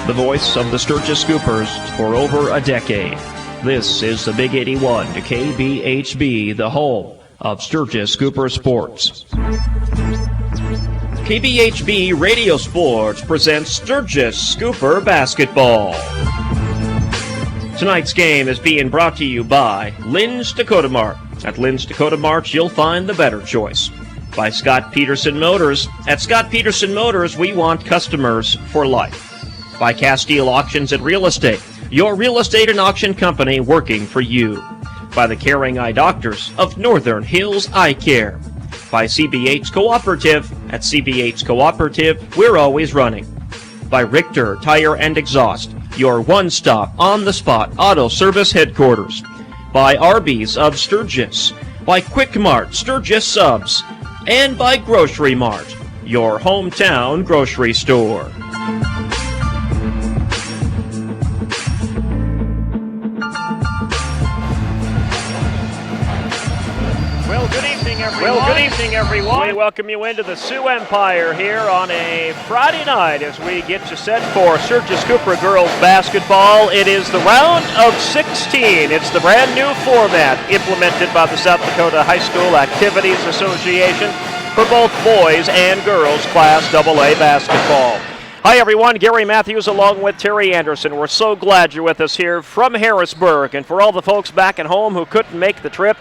the voice of the Sturgis Scoopers for over a decade. This is the Big 81 to KBHB, the home of Sturgis Scooper Sports. KBHB Radio Sports presents Sturgis Scooper Basketball. Tonight's game is being brought to you by Lynn's Dakota Mart. At Lynn's Dakota Mart, you'll find the better choice. By Scott Peterson Motors. At Scott Peterson Motors, we want customers for life. By Castile Auctions and Real Estate, your real estate and auction company working for you. By the Caring Eye Doctors of Northern Hills Eye Care. By CBH Cooperative. At CBH Cooperative, we're always running. By Richter Tire and Exhaust, your one-stop, on-the-spot auto service headquarters. By Arby's of Sturgis. By Quick Mart Sturgis Subs. And by Grocery Mart, your hometown grocery store. Good evening, everyone. We welcome you into the Sioux Empire here on a Friday night as we get you set for Sturgis Cooper girls basketball. It is the round of 16. It's the brand new format implemented by the South Dakota High School Activities Association for both boys and girls Class AA basketball. Hi, everyone. Gary Matthews along with Terry Anderson. We're so glad you're with us here from Harrisburg. And for all the folks back at home who couldn't make the trip,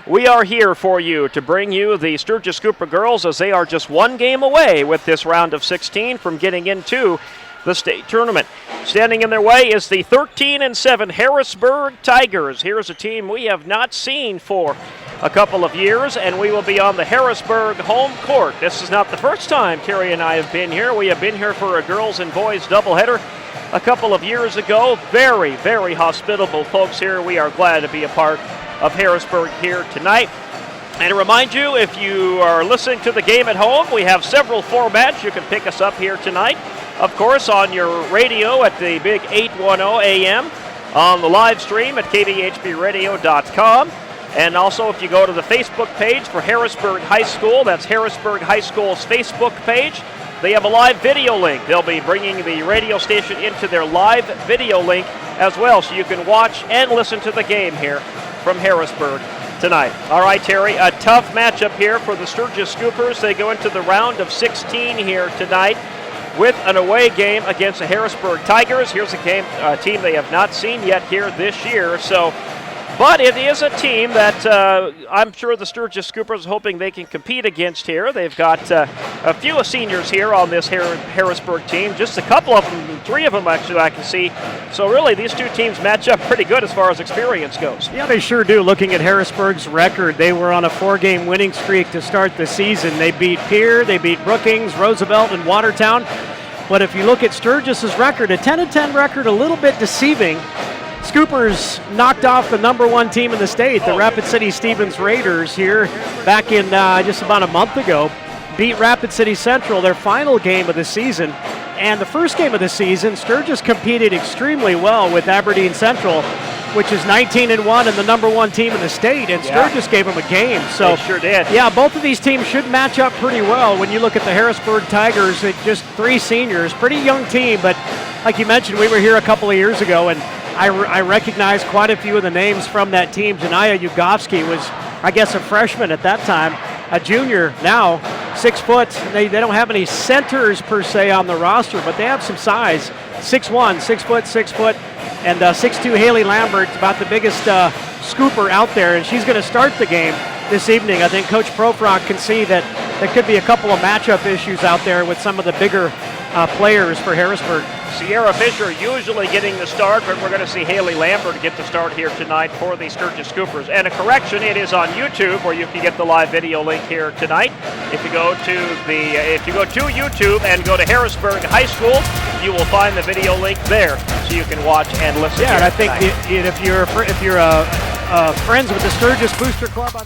we are here for you to bring you the Sturgis Cooper girls as they are just one game away with this round of 16 from getting into the state tournament. Standing in their way is the 13-7 Harrisburg Tigers. Here's a team we have not seen for a couple of years, and we will be on the Harrisburg home court. This is not the first time Terry and I have been here. We have been here for a girls and boys doubleheader a couple of years ago. Very, very hospitable folks here. We are glad to be a part of Harrisburg here tonight. And to remind you, if you are listening to the game at home, we have several formats. You can pick us up here tonight, of course, on your radio at the Big 810 AM, on the live stream at kbhbradio.com. And also, if you go to the Facebook page for Harrisburg High School, that's Harrisburg High School's Facebook page, they have a live video link. They'll be bringing the radio station into their live video link as well, so you can watch and listen to the game here from Harrisburg tonight. All right, Terry, a tough matchup here for the Sturgis Scoopers. They go into the round of 16 here tonight with an away game against the Harrisburg Tigers. Here's a team they have not seen yet here this year. But it is a team that I'm sure the Sturgis Scoopers are hoping they can compete against here. They've got a few seniors here on this Harrisburg team. Just a couple of them, three of them actually I can see. So really these two teams match up pretty good as far as experience goes. Yeah, they sure do. Looking at Harrisburg's record, they were on a 4-game winning streak to start the season. They beat Pierre, they beat Brookings, Roosevelt, and Watertown. But if you look at Sturgis's record, a 10-10 record, a little bit deceiving. Scoopers knocked off the number one team in the state, the Rapid City Stevens Raiders, here back in just about a month ago. Beat Rapid City Central, their final game of the season. And the first game of the season, Sturgis competed extremely well with Aberdeen Central, which is 19-1 and the number one team in the state, and Sturgis gave them a game. So they sure did. Yeah, both of these teams should match up pretty well. When you look at the Harrisburg Tigers, just three seniors, pretty young team, but like you mentioned, we were here a couple of years ago, and I recognize quite a few of the names from that team. Janaya Yugovsky was, I guess, a freshman at that time, a junior now, 6 foot. They don't have any centers per se on the roster, but they have some size. 6'1", 6 foot, and 6'2" Haley Lambert's about the biggest scooper out there, and she's going to start the game this evening. I think Coach Profrock can see that there could be a couple of matchup issues out there with some of the bigger players for Harrisburg. Sierra Fisher usually getting the start, but we're going to see Haley Lambert get the start here tonight for the Sturgis Scoopers. And a correction, it is on YouTube where you can get the live video link here tonight. If you go to YouTube and go to Harrisburg High School, you will find the video link there, so you can watch and listen. Yeah, and I think if you're friends with the Sturgis Booster Club on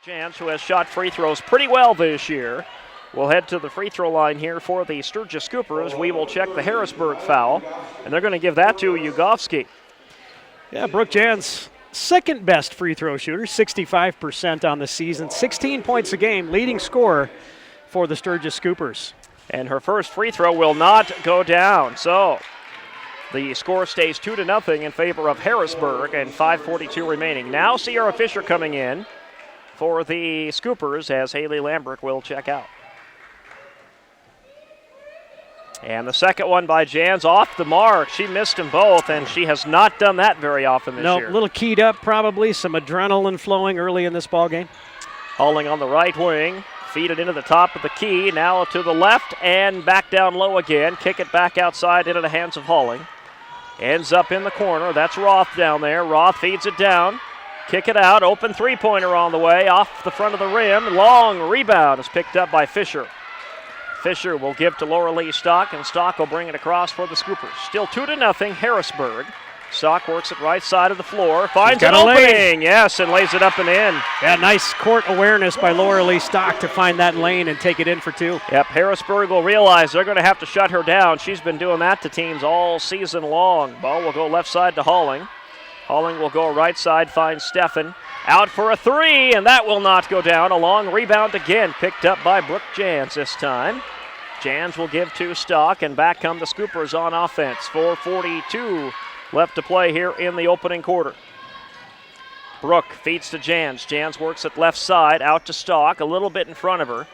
Jans, who has shot free throws pretty well this year, will head to the free throw line here for the Sturgis Scoopers. We will check the Harrisburg foul, and they're going to give that to Ugovsky. Yeah, Brooke Jans, second best free throw shooter, 65% on the season, 16 points a game, leading scorer for the Sturgis Scoopers. And her first free throw will not go down. So the score stays 2-0 in favor of Harrisburg, and 5:42 remaining. Now Sierra Fisher coming in for the Scoopers as Haley Lambert will check out. And the second one by Jans off the mark. She missed them both, and she has not done that very often this year. No, a little keyed up probably, some adrenaline flowing early in this ball game. Hauling on the right wing, feed it into the top of the key, now to the left and back down low again. Kick it back outside into the hands of Hauling. Ends up in the corner. That's Roth down there. Roth feeds it down. Kick it out. Open three-pointer on the way. Off the front of the rim. Long rebound is picked up by Fisher. Fisher will give to Laura Lee Stock, and Stock will bring it across for the Scoopers. Still 2-0, Harrisburg. Stock works it right side of the floor. Finds an opening. Yes, and lays it up and in. Yeah, nice court awareness by Laura Lee Stock to find that lane and take it in for two. Yep, Harrisburg will realize they're going to have to shut her down. She's been doing that to teams all season long. Ball will go left side to Hauling. Hauling will go right side, find Steffen. Out for a three, and that will not go down. A long rebound again, picked up by Brooke Jans this time. Jans will give to Stock, and back come the Scoopers on offense. 4:42 left to play here in the opening quarter. Brooke feeds to Jans. Jans works at left side, out to Stock, a little bit in front of her,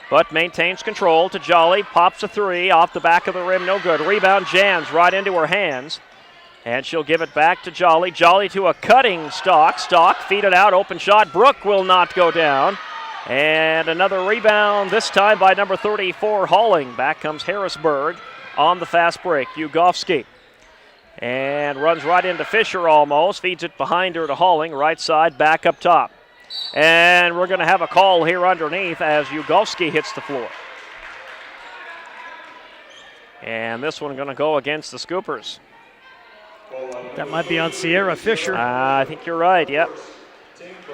but maintains control to Jolly. Pops a three off the back of the rim, no good. Rebound Jans right into her hands, and she'll give it back to Jolly. Jolly to a cutting Stock. Stock feed it out, open shot. Brooke will not go down. And another rebound, this time by number 34, Hauling. Back comes Harrisburg on the fast break. Ugovsky. And runs right into Fisher almost. Feeds it behind her to Hauling. Right side, back up top. And we're going to have a call here underneath as Ugovsky hits the floor. And this one going to go against the Scoopers. That might be on Sierra Fisher. I think you're right, yep.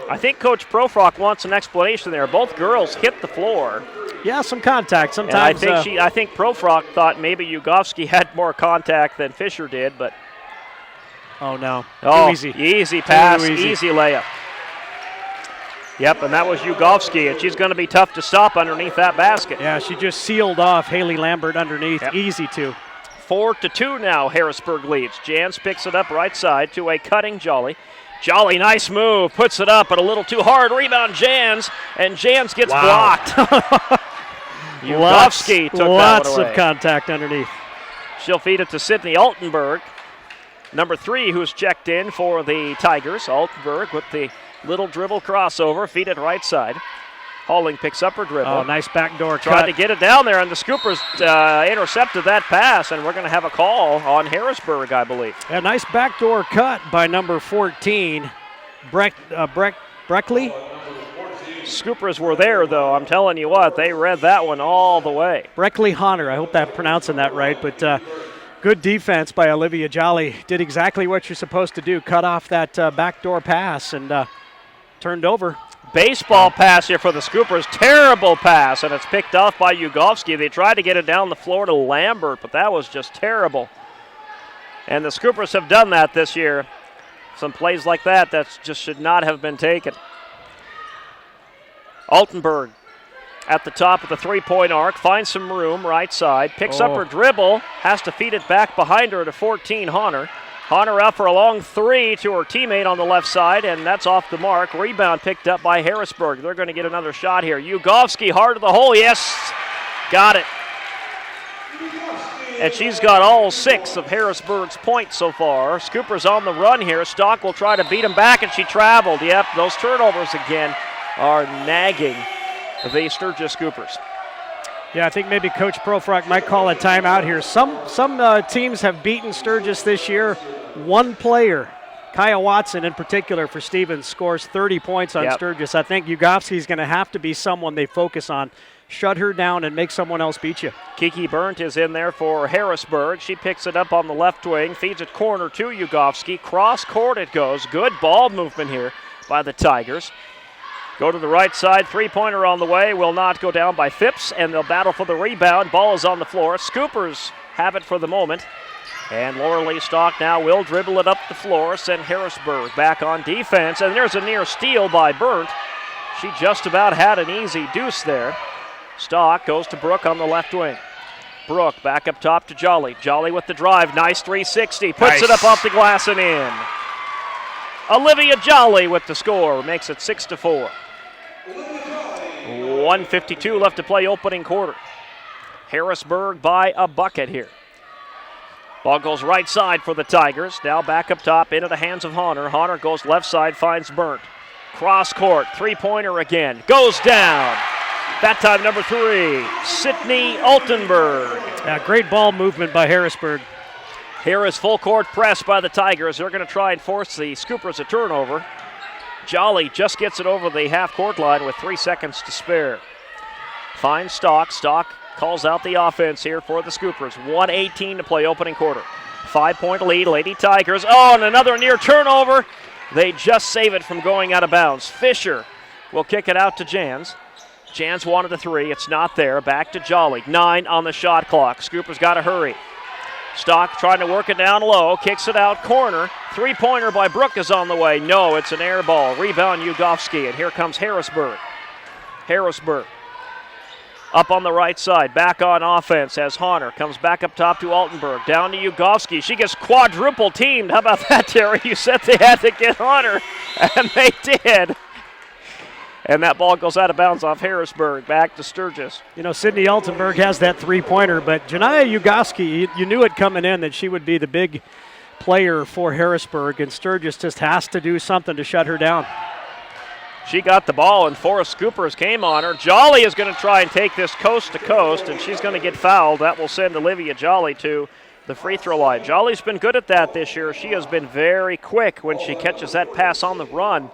I think Coach Profrock wants an explanation there. Both girls hit the floor. Yeah, some contact. Sometimes. And I think Profrock thought maybe Ugovsky had more contact than Fisher did, but. Oh no! Oh, too easy. Easy pass, easy. Easy layup. Yep, and that was Ugovsky, and she's going to be tough to stop underneath that basket. Yeah, she just sealed off Haley Lambert underneath. Yep. Easy to. 4-2 now. Harrisburg leads. Jans picks it up right side to a cutting Jolly. Jolly, nice move, puts it up, but a little too hard. Rebound Jans, and Jans gets blocked. Ugovsky took lots that one away. of contact underneath. She'll feed it to Sydney Altenberg, number 3, who's checked in for the Tigers. Altenberg with the little dribble crossover, feed it right side. Hauling picks up her dribble. Oh, nice backdoor Tried cut. to get it down there, and the Scoopers intercepted that pass, and we're going to have a call on Harrisburg, I believe. A nice backdoor cut by number 14, Breckley. Scoopers were there, though. I'm telling you what, they read that one all the way. Breckley Honor. I hope I'm pronouncing that right, but good defense by Olivia Jolly. Did exactly what you're supposed to do. Cut off that backdoor pass and turned over. Baseball pass here for the Scoopers. Terrible pass, and it's picked off by Ugovsky. They tried to get it down the floor to Lambert, but that was just terrible. And the Scoopers have done that this year. Some plays like that just should not have been taken. Altenberg at the top of the three-point arc, finds some room right side, picks up her dribble, has to feed it back behind her to 14, Honor. Honor out for a long three to her teammate on the left side, and that's off the mark. Rebound picked up by Harrisburg. They're going to get another shot here. Ugovsky hard to the hole. Yes, got it. And she's got all 6 of Harrisburg's points so far. Scoopers on the run here. Stock will try to beat him back, and she traveled. Yep, those turnovers again are nagging the Sturgis Scoopers. Yeah, I think maybe Coach Profrock might call a timeout here. Some teams have beaten Sturgis this year. One player, Kaya Watson in particular for Stevens, scores 30 points on Sturgis. I think Ugovsky's going to have to be someone they focus on. Shut her down and make someone else beat you. Kiki Burnt is in there for Harrisburg. She picks it up on the left wing, feeds it corner to Ugovsky. Cross court it goes. Good ball movement here by the Tigers. Go to the right side, three-pointer on the way, will not go down by Phipps, and they'll battle for the rebound. Ball is on the floor. Scoopers have it for the moment. And Laura Lee Stock now will dribble it up the floor, send Harrisburg back on defense, and there's a near steal by Burnt. She just about had an easy deuce there. Stock goes to Brooke on the left wing. Brooke back up top to Jolly. Jolly with the drive, nice 360, puts it up off the glass and in. Olivia Jolly with the score, makes it 6-4. 1:52 left to play opening quarter. Harrisburg by a bucket here. Ball goes right side for the Tigers. Now back up top into the hands of Honor. Honor goes left side, finds Burnt. Cross court, three-pointer again. Goes down. That time number 3, Sydney Altenberg. Great ball movement by Harrisburg. Here is full court press by the Tigers. They're going to try and force the Scoopers a turnover. Jolly just gets it over the half-court line with 3 seconds to spare. Finds Stock. Stock calls out the offense here for the Scoopers. 1:18 to play opening quarter. 5-point lead, Lady Tigers. Oh, and another near turnover. They just save it from going out of bounds. Fisher will kick it out to Jans. Jans wanted a 3. It's not there. Back to Jolly. 9 on the shot clock. Scoopers got to hurry. Stock trying to work it down low. Kicks it out corner. Three-pointer by Brooke is on the way. No, it's an air ball. Rebound Ugofsky. And here comes Harrisburg. Harrisburg up on the right side. Back on offense as Honor comes back up top to Altenberg. Down to Ugofsky. She gets quadruple teamed. How about that, Terry? You said they had to get Honor. And they did. And that ball goes out of bounds off Harrisburg, back to Sturgis. You know, Sydney Altenberg has that three-pointer, but Janiyah Ugofsky, you knew it coming in that she would be the big player for Harrisburg, and Sturgis just has to do something to shut her down. She got the ball, and 4 Scoopers came on her. Jolly is going to try and take this coast to coast, and she's going to get fouled. That will send Olivia Jolly to the free throw line. Jolly's been good at that this year. She has been very quick when she catches that pass on the run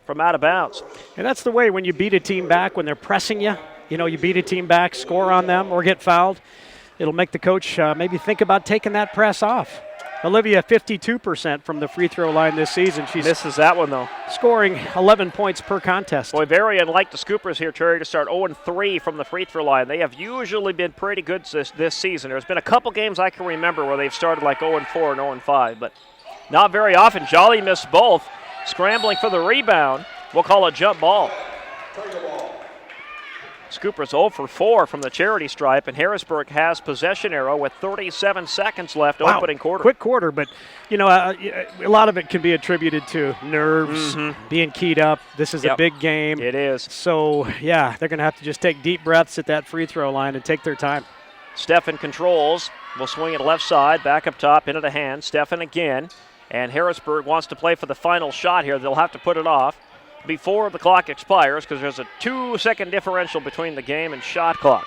from out of bounds. And that's the way when you beat a team back, when they're pressing you, you beat a team back, score on them, or get fouled. It'll make the coach maybe think about taking that press off. Olivia, 52% from the free throw line this season. She misses that one, though. Scoring 11 points per contest. Boy, very unlike the Scoopers here, Terry, to start 0-3 from the free throw line. They have usually been pretty good this season. There's been a couple games I can remember where they've started like 0-4 and 0-5, but not very often. Jolly missed both. Scrambling for the rebound. We'll call a jump ball. Scoopers 0 for 4 from the charity stripe, and Harrisburg has possession arrow with 37 seconds left. Wow. Opening quarter. Quick quarter, but, a lot of it can be attributed to nerves, being keyed up. This is a big game. It is. So, they're going to have to just take deep breaths at that free throw line and take their time. Steffen controls. Will swing it left side, back up top, into the hand. Steffen again. And Harrisburg wants to play for the final shot here. They'll have to put it off before the clock expires because there's a 2-second differential between the game and shot clock.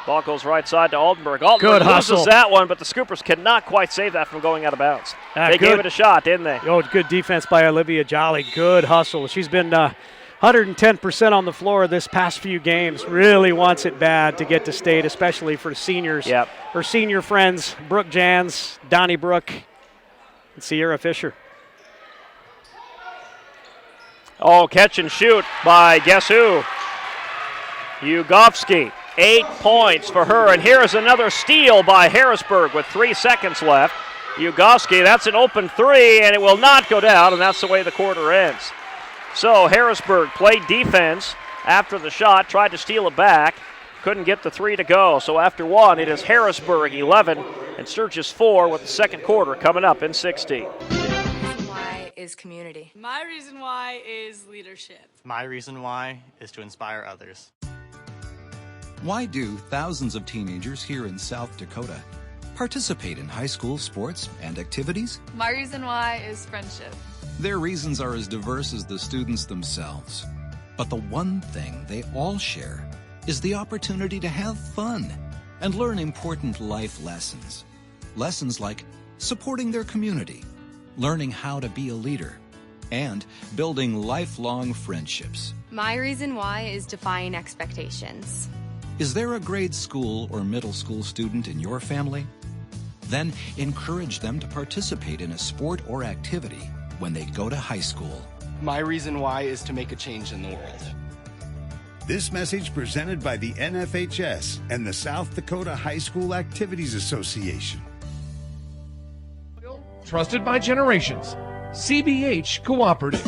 Ball goes right side to Altenberg. Altenberg loses that one, but the Scoopers cannot quite save that from going out of bounds. They gave it a shot, didn't they? Oh, good defense by Olivia Jolly. Good hustle. She's been 110% on the floor this past few games. Really wants it bad to get to state, especially for seniors. Yep. Her senior friends, Brooke Jans, Donnie Brooke, and Sierra Fisher. Oh, catch and shoot by guess who? Ugofsky. 8 points for her, and here's another steal by Harrisburg with 3 seconds left. Ugofsky, that's an open 3, and it will not go down, and that's the way the quarter ends. So Harrisburg played defense after the shot, tried to steal it back, couldn't get the 3 to go. So after 1, it is Harrisburg 11 and Sturgis 4 with the second quarter coming up in 60. Why is community? My reason why is leadership. My reason why is to inspire others. Why do thousands of teenagers here in South Dakota participate in high school sports and activities? My reason why is friendship. Their reasons are as diverse as the students themselves. But the one thing they all share is the opportunity to have fun and learn important life lessons. Lessons like supporting their community, learning how to be a leader, and building lifelong friendships. My reason why is defying expectations. Is there a grade school or middle school student in your family? Then encourage them to participate in a sport or activity when they go to high school. My reason why is to make a change in the world. This message presented by the NFHS and the South Dakota High School Activities Association. Trusted by generations. CBH Cooperative.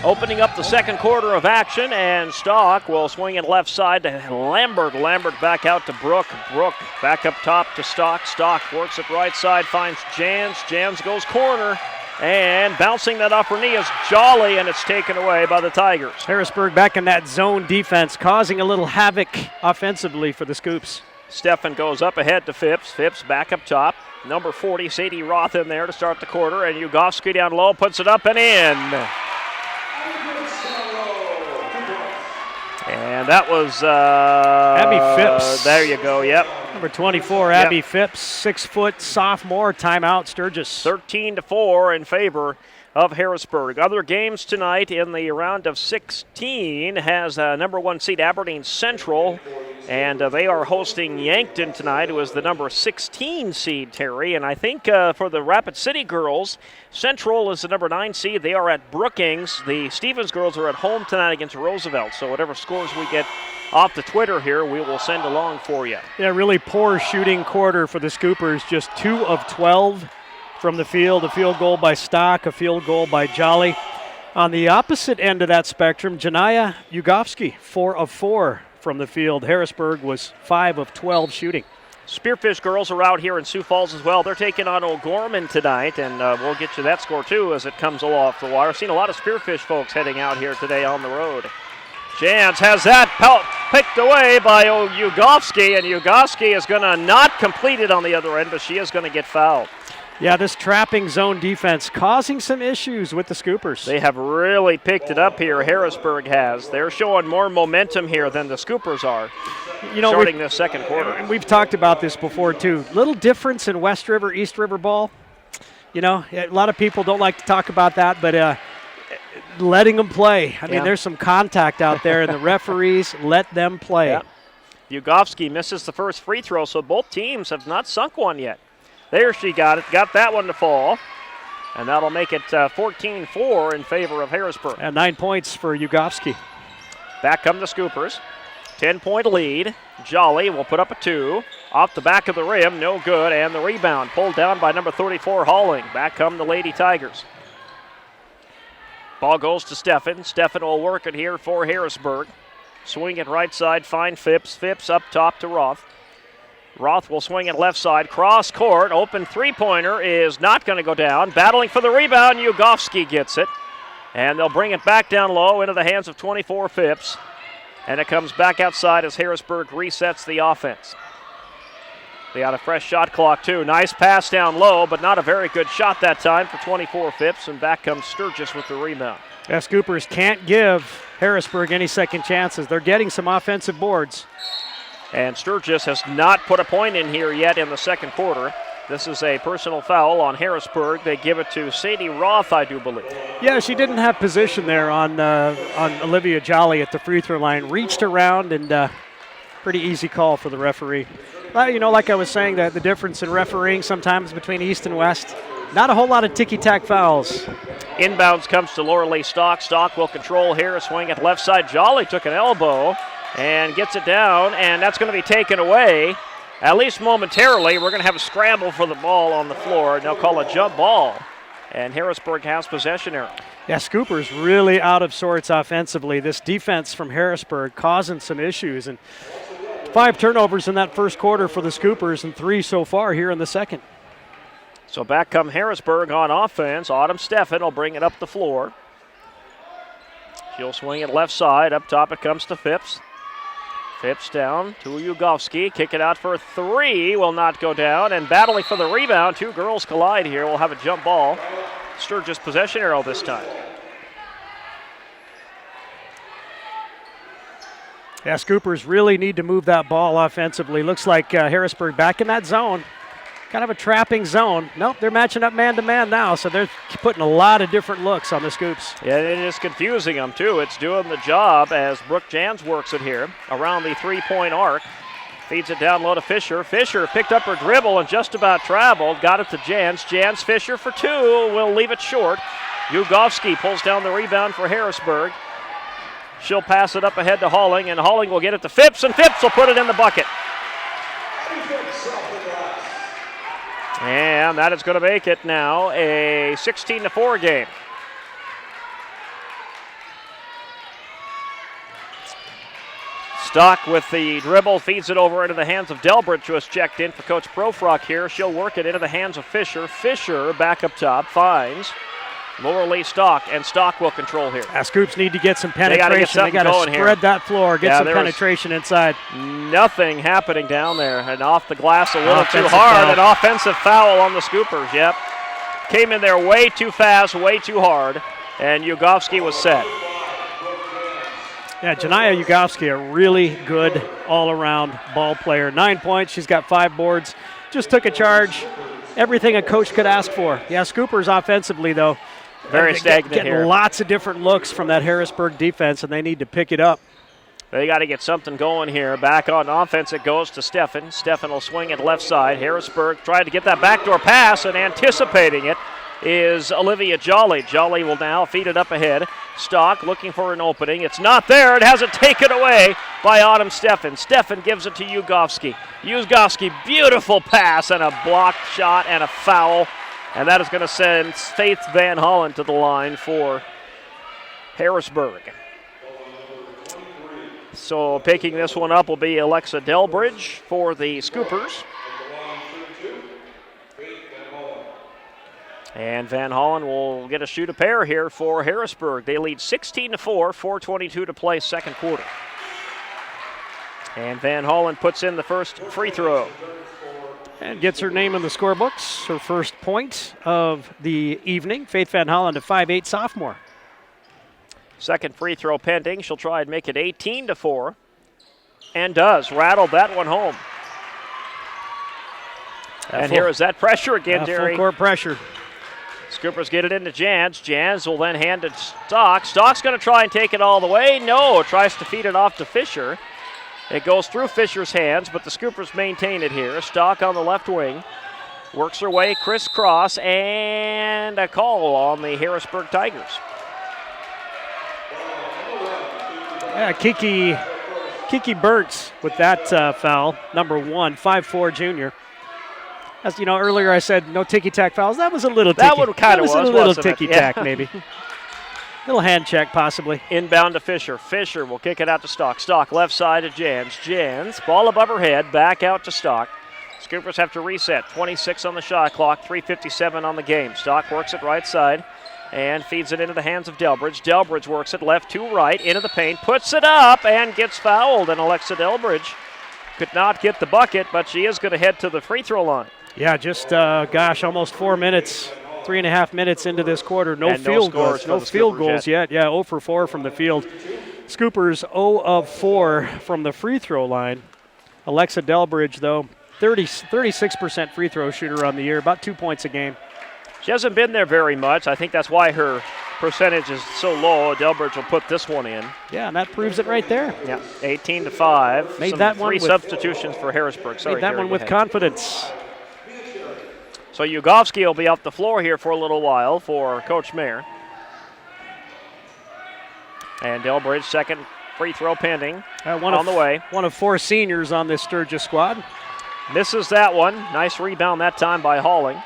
Opening up the second quarter of action, and Stock will swing it left side to Lambert. Lambert back out to Brook. Brook back up top to Stock. Stock works it right side, finds Jans. Jans goes corner, and bouncing that upper knee is Jolly, and it's taken away by the Tigers. Harrisburg back in that zone defense, causing a little havoc offensively for the Scoops. Steffen goes up ahead to Phipps. Phipps back up top. Number 40, Sadie Roth in there to start the quarter, and Ugofsky down low puts it up and in. And that was Abby Phipps. There you go, yep. Number 24, Abby Phipps, 6-foot sophomore, timeout, Sturgis. 13-4 in favor of Harrisburg. Other games tonight in the round of 16 has number 1 seed Aberdeen Central, and they are hosting Yankton tonight, who is the number 16 seed, Terry. And I think for the Rapid City girls, Central is the number 9 seed. They are at Brookings. The Stevens girls are at home tonight against Roosevelt. So whatever scores we get off the Twitter here, we will send along for you. Yeah, really poor shooting quarter for the Scoopers. Just 2 of 12 from the field. A field goal by Stock, a field goal by Jolly. On the opposite end of that spectrum, Janaya Ugofsky, 4 of 4 from the field. Harrisburg was 5 of 12 shooting. Spearfish girls are out here in Sioux Falls as well. They're taking on O'Gorman tonight, and we'll get you that score too as it comes off the wire. I've seen a lot of Spearfish folks heading out here today on the road. Jans has that picked away by Ugofsky, and Ugofsky is going to not complete it on the other end, but she is going to get fouled. Yeah, this trapping zone defense causing some issues with the Scoopers. They have really picked it up here, Harrisburg has. They're showing more momentum here than the Scoopers are, starting this second quarter. And we've talked about this before, too. Little difference in West River, East River ball. You know, a lot of people don't like to talk about that, but letting them play. I mean, there's some contact out there, and the referees let them play. Yeah. Ugofsky misses the first free throw, so both teams have not sunk one yet. There she got it, got that one to fall, and that'll make it 14-4 in favor of Harrisburg. And 9 points for Ugofsky. Back come the Scoopers. 10-point lead. Jolly will put up a 2. Off the back of the rim, no good, and the rebound pulled down by number 34, Halling. Back come the Lady Tigers. Ball goes to Steffen. Steffen will work it here for Harrisburg. Swing it right side, find Phipps. Phipps up top to Roth. Roth will swing it left side, cross court, open three-pointer is not going to go down. Battling for the rebound, Ugofsky gets it. And they'll bring it back down low into the hands of 24 Phipps. And it comes back outside as Harrisburg resets the offense. They got a fresh shot clock too. Nice pass down low, but not a very good shot that time for 24 Phipps. And back comes Sturgis with the rebound. Yeah, Scoopers can't give Harrisburg any second chances. They're getting some offensive boards. And Sturgis has not put a point in here yet in the second quarter. This is a personal foul on Harrisburg. They give it to Sadie Roth, I do believe. Yeah, she didn't have position there on Olivia Jolly at the free throw line. Reached around, and pretty easy call for the referee. You know, like I was saying, the difference in refereeing sometimes between East and West, not a whole lot of ticky-tack fouls. Inbounds comes to Loralee Stock. Stock will control here, swing it left side. Jolly took an elbow and gets it down, and that's going to be taken away, at least momentarily. We're going to have a scramble for the ball on the floor, and they'll call a jump ball, and Harrisburg has possession here. Yeah, Scoopers really out of sorts offensively. This defense from Harrisburg causing some issues, and 5 turnovers in that first quarter for the Scoopers and 3 so far here in the second. So back come Harrisburg on offense. Autumn Steffen will bring it up the floor. She'll swing it left side. Up top it comes to Phipps. Phipps down to Ugofsky. Kick it out for a 3. Will not go down. And battling for the rebound. 2 girls collide here. We'll have a jump ball. Sturgis possession arrow this time. Yeah, Scoopers really need to move that ball offensively. Looks like Harrisburg back in that zone. Kind of a trapping zone. Nope, they're matching up man-to-man now, so they're putting a lot of different looks on the Scoops. Yeah, it is confusing them, too. It's doing the job as Brooke Jans works it here around the three-point arc. Feeds it down low to Fisher. Fisher picked up her dribble and just about traveled. Got it to Jans. Jans, Fisher for 2. Will leave it short. Ugofsky pulls down the rebound for Harrisburg. She'll pass it up ahead to Halling, and Halling will get it to Phipps, and Phipps will put it in the bucket. And that is going to make it now a 16-4 game. Stock with the dribble, feeds it over into the hands of Delbridge, who has checked in for Coach Profrock here. She'll work it into the hands of Fisher. Fisher back up top, finds Laura Lee Stock, and Stock will control here. Scoops need to get some penetration. They got to spread that floor, get some penetration inside. Nothing happening down there, and off the glass a little too hard. An offensive foul on the Scoopers, yep. Came in there way too fast, way too hard, and Ugofsky was set. Yeah, Janiyah Ugofsky, a really good all-around ball player. 9 points, she's got 5 boards. Just took a charge. Everything a coach could ask for. Yeah, Scoopers offensively, though. Very stagnant getting here. Lots of different looks from that Harrisburg defense, and they need to pick it up. They got to get something going here. Back on offense, it goes to Steffen. Steffen will swing it left side. Harrisburg tried to get that backdoor pass, and anticipating it is Olivia Jolly. Jolly will now feed it up ahead. Stock looking for an opening. It's not there. It has it taken away by Autumn Steffen. Steffen gives it to Ugofsky. Ugofsky, beautiful pass and a blocked shot and a foul. And that is going to send Faith Van Hollen to the line for Harrisburg. So picking this one up will be Alexa Delbridge for the Scoopers. And Van Hollen will get a shoot a pair here for Harrisburg. They lead 16-4, 4:22 to play second quarter. And Van Hollen puts in the first free throw. And gets her name in the scorebooks. Her first point of the evening. Faith Van Hollen, a 5'8" sophomore. Second free throw pending. She'll try and make it 18-4. And does. Rattled that one home. And here is that pressure again, Derry. Full court pressure. Scoopers get it into Jans. Jans will then hand it to Stock. Stock's going to try and take it all the way. No, tries to feed it off to Fisher. It goes through Fisher's hands, but the Scoopers maintain it here. Stock on the left wing. Works her way crisscross, and a call on the Harrisburg Tigers. Yeah, Kiki Burtz with that foul, number 1, 5'4" junior. As you know, earlier I said no ticky-tack fouls. That was a little ticky. That one kind of was, a little wasn't it? ticky-tack, Yeah. maybe. Little hand check, possibly. Inbound to Fisher. Fisher will kick it out to Stock. Stock left side to Jans. Jans, ball above her head, back out to Stock. Scoopers have to reset. 26 on the shot clock, 3:57 on the game. Stock works it right side and feeds it into the hands of Delbridge. Delbridge works it left to right into the paint, puts it up and gets fouled. And Alexa Delbridge could not get the bucket, but she is going to head to the free throw line. Yeah, just, almost 4 minutes. 3.5 minutes into this quarter. No field goals. No field goals yet. Yeah, 0 for 4 from the field. Scoopers 0 of 4 from the free throw line. Alexa Delbridge, though, 36% free throw shooter on the year, about 2 points a game. She hasn't been there very much. I think that's why her percentage is so low. Delbridge will put this one in. Yeah, and that proves it right there. Yeah, 18-5. Made that one three substitutions for Harrisburg. Sorry, made that one with confidence. So Ugofsky will be off the floor here for a little while for Coach Mayer. And Delbridge, second free throw pending on the way. One of 4 seniors on this Sturgis squad. Misses that one. Nice rebound that time by Halling.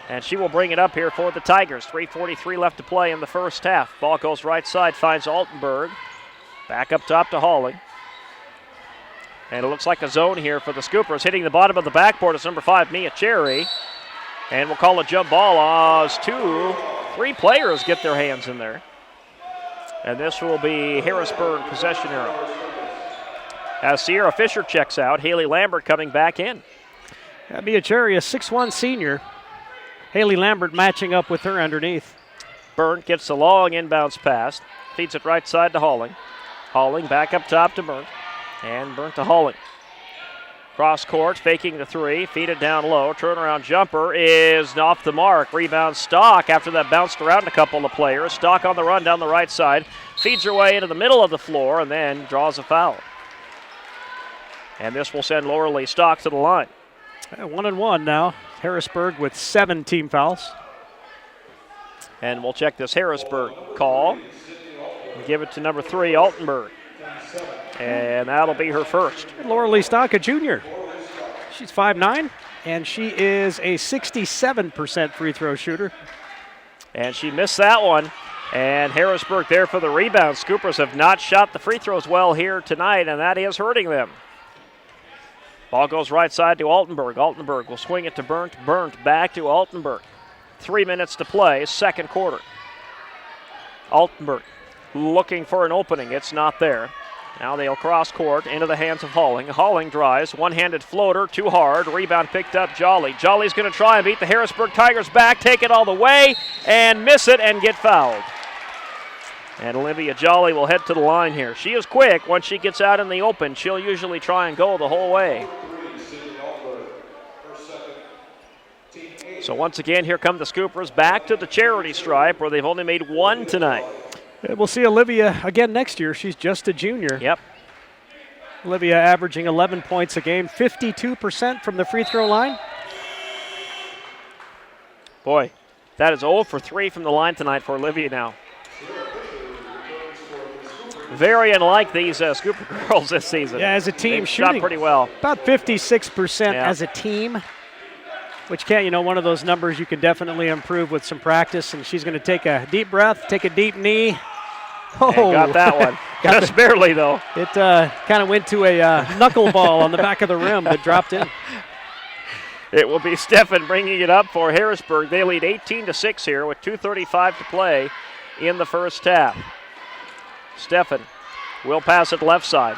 And she will bring it up here for the Tigers. 3:43 left to play in the first half. Ball goes right side, finds Altenberg. Back up top to Halling. And it looks like a zone here for the Scoopers. Hitting the bottom of the backboard is number 5, Mia Cherry. And we'll call a jump ball as 3 players get their hands in there. And this will be Harrisburg possession arrow. As Sierra Fisher checks out, Haley Lambert coming back in. That'd be a Cherry, a 6'1" senior. Haley Lambert matching up with her underneath. Burnt gets the long inbounds pass. Feeds it right side to Halling. Halling back up top to Burnt. And Burnt to Halling. Cross court, faking the 3, feed it down low. Turnaround jumper is off the mark. Rebound Stock after that bounced around a couple of players. Stock on the run down the right side. Feeds her way into the middle of the floor and then draws a foul. And this will send Laura Lee Stock to the line. 1-1 now. Harrisburg with 7 team fouls. And we'll check this Harrisburg call and give it to number 3, Altenberg. And that'll be her first. Laura Listaka Jr. She's 5'9", and she is a 67% free throw shooter. And she missed that one. And Harrisburg there for the rebound. Scoopers have not shot the free throws well here tonight, and that is hurting them. Ball goes right side to Altenberg. Altenberg will swing it to Burnt. Burnt back to Altenberg. 3 minutes to play, second quarter. Altenberg looking for an opening. It's not there. Now they'll cross court into the hands of Halling. Halling drives, one-handed floater, too hard. Rebound picked up Jolly. Jolly's going to try and beat the Harrisburg Tigers back, take it all the way, and miss it and get fouled. And Olivia Jolly will head to the line here. She is quick. Once she gets out in the open, she'll usually try and go the whole way. So once again, here come the Scoopers back to the charity stripe where they've only made one tonight. We'll see Olivia again next year. She's just a junior. Yep. Olivia averaging 11 points a game, 52% from the free throw line. Boy, that is 0 for 3 from the line tonight for Olivia now. Very unlike these Scooper girls this season. Yeah, as a team, they've shooting shot pretty well. About 56% as a team, which one of those numbers you can definitely improve with some practice. And she's going to take a deep breath, take a deep knee. Oh, got that one. Just barely, though. It kind of went to a knuckleball on the back of the rim, but dropped in. It will be Steffen bringing it up for Harrisburg. They lead 18-6 here with 2:35 to play in the first half. Steffen will pass it left side,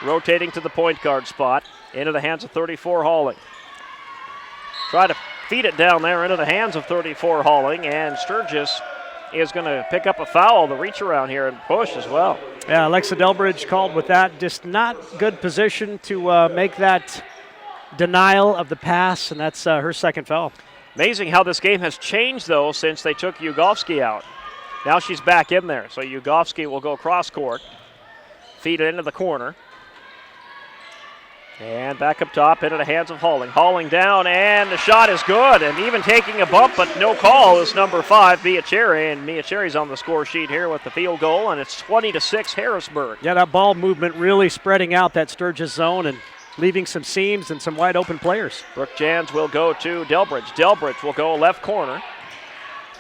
rotating to the point guard spot, into the hands of 34 Halling. Try to feed it down there into the hands of 34 Halling, and Sturgis is going to pick up a foul, the reach around here, and push as well. Yeah, Alexa Delbridge called with that. Just not good position to make that denial of the pass, and that's her second foul. Amazing how this game has changed, though, since they took Ugovsky out. Now she's back in there, so Ugovsky will go cross court, feed it into the corner. And back up top into the hands of Halling. Halling down, and the shot is good. And even taking a bump, but no call, is number 5, Mia Cherry. And Mia Cherry's on the score sheet here with the field goal, and it's 20-6 Harrisburg. Yeah, that ball movement really spreading out that Sturgis zone and leaving some seams and some wide open players. Brooke Jans will go to Delbridge. Delbridge will go left corner.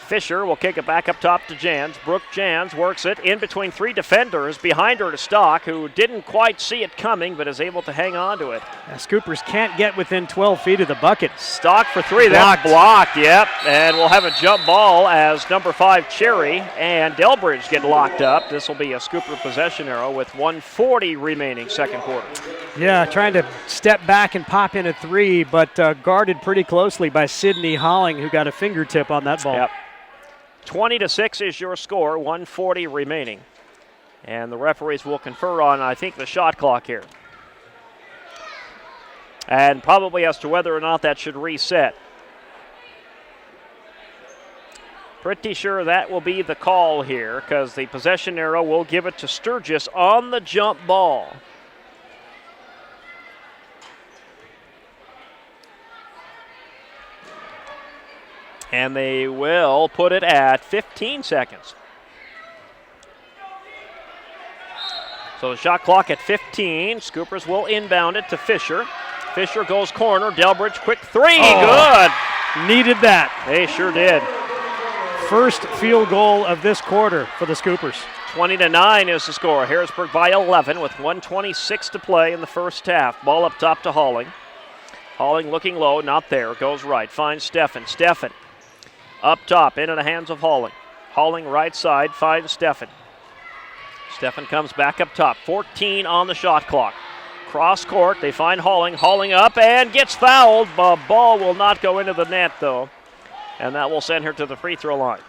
Fisher will kick it back up top to Jans. Brooke Jans works it in between 3 defenders behind her to Stock, who didn't quite see it coming but is able to hang on to it. Scoopers can't get within 12 feet of the bucket. Stock for 3. That's blocked, yep. And we'll have a jump ball as number 5 Cherry and Delbridge get locked up. This will be a Scooper possession arrow with 1:40 remaining second quarter. Yeah, trying to step back and pop in a 3, but guarded pretty closely by Sydney Halling, who got a fingertip on that ball. Yep. 20-6 is your score, 1:40 remaining. And the referees will confer on, I think, the shot clock here. And probably as to whether or not that should reset. Pretty sure that will be the call here, because the possession arrow will give it to Sturgis on the jump ball. And they will put it at 15 seconds. So the shot clock at 15. Scoopers will inbound it to Fisher. Fisher goes corner. Delbridge, quick 3. Good. Needed that. They sure did. First field goal of this quarter for the Scoopers. 20-9 is the score. Harrisburg by 11 with 1:26 to play in the first half. Ball up top to Halling. Halling looking low, not there. Goes right, finds Steffen. Steffen up top, into the hands of Halling. Halling right side, finds Steffen. Steffen comes back up top. 14 on the shot clock. Cross court, they find Halling. Halling up and gets fouled. The ball will not go into the net, though. And that will send her to the free throw line.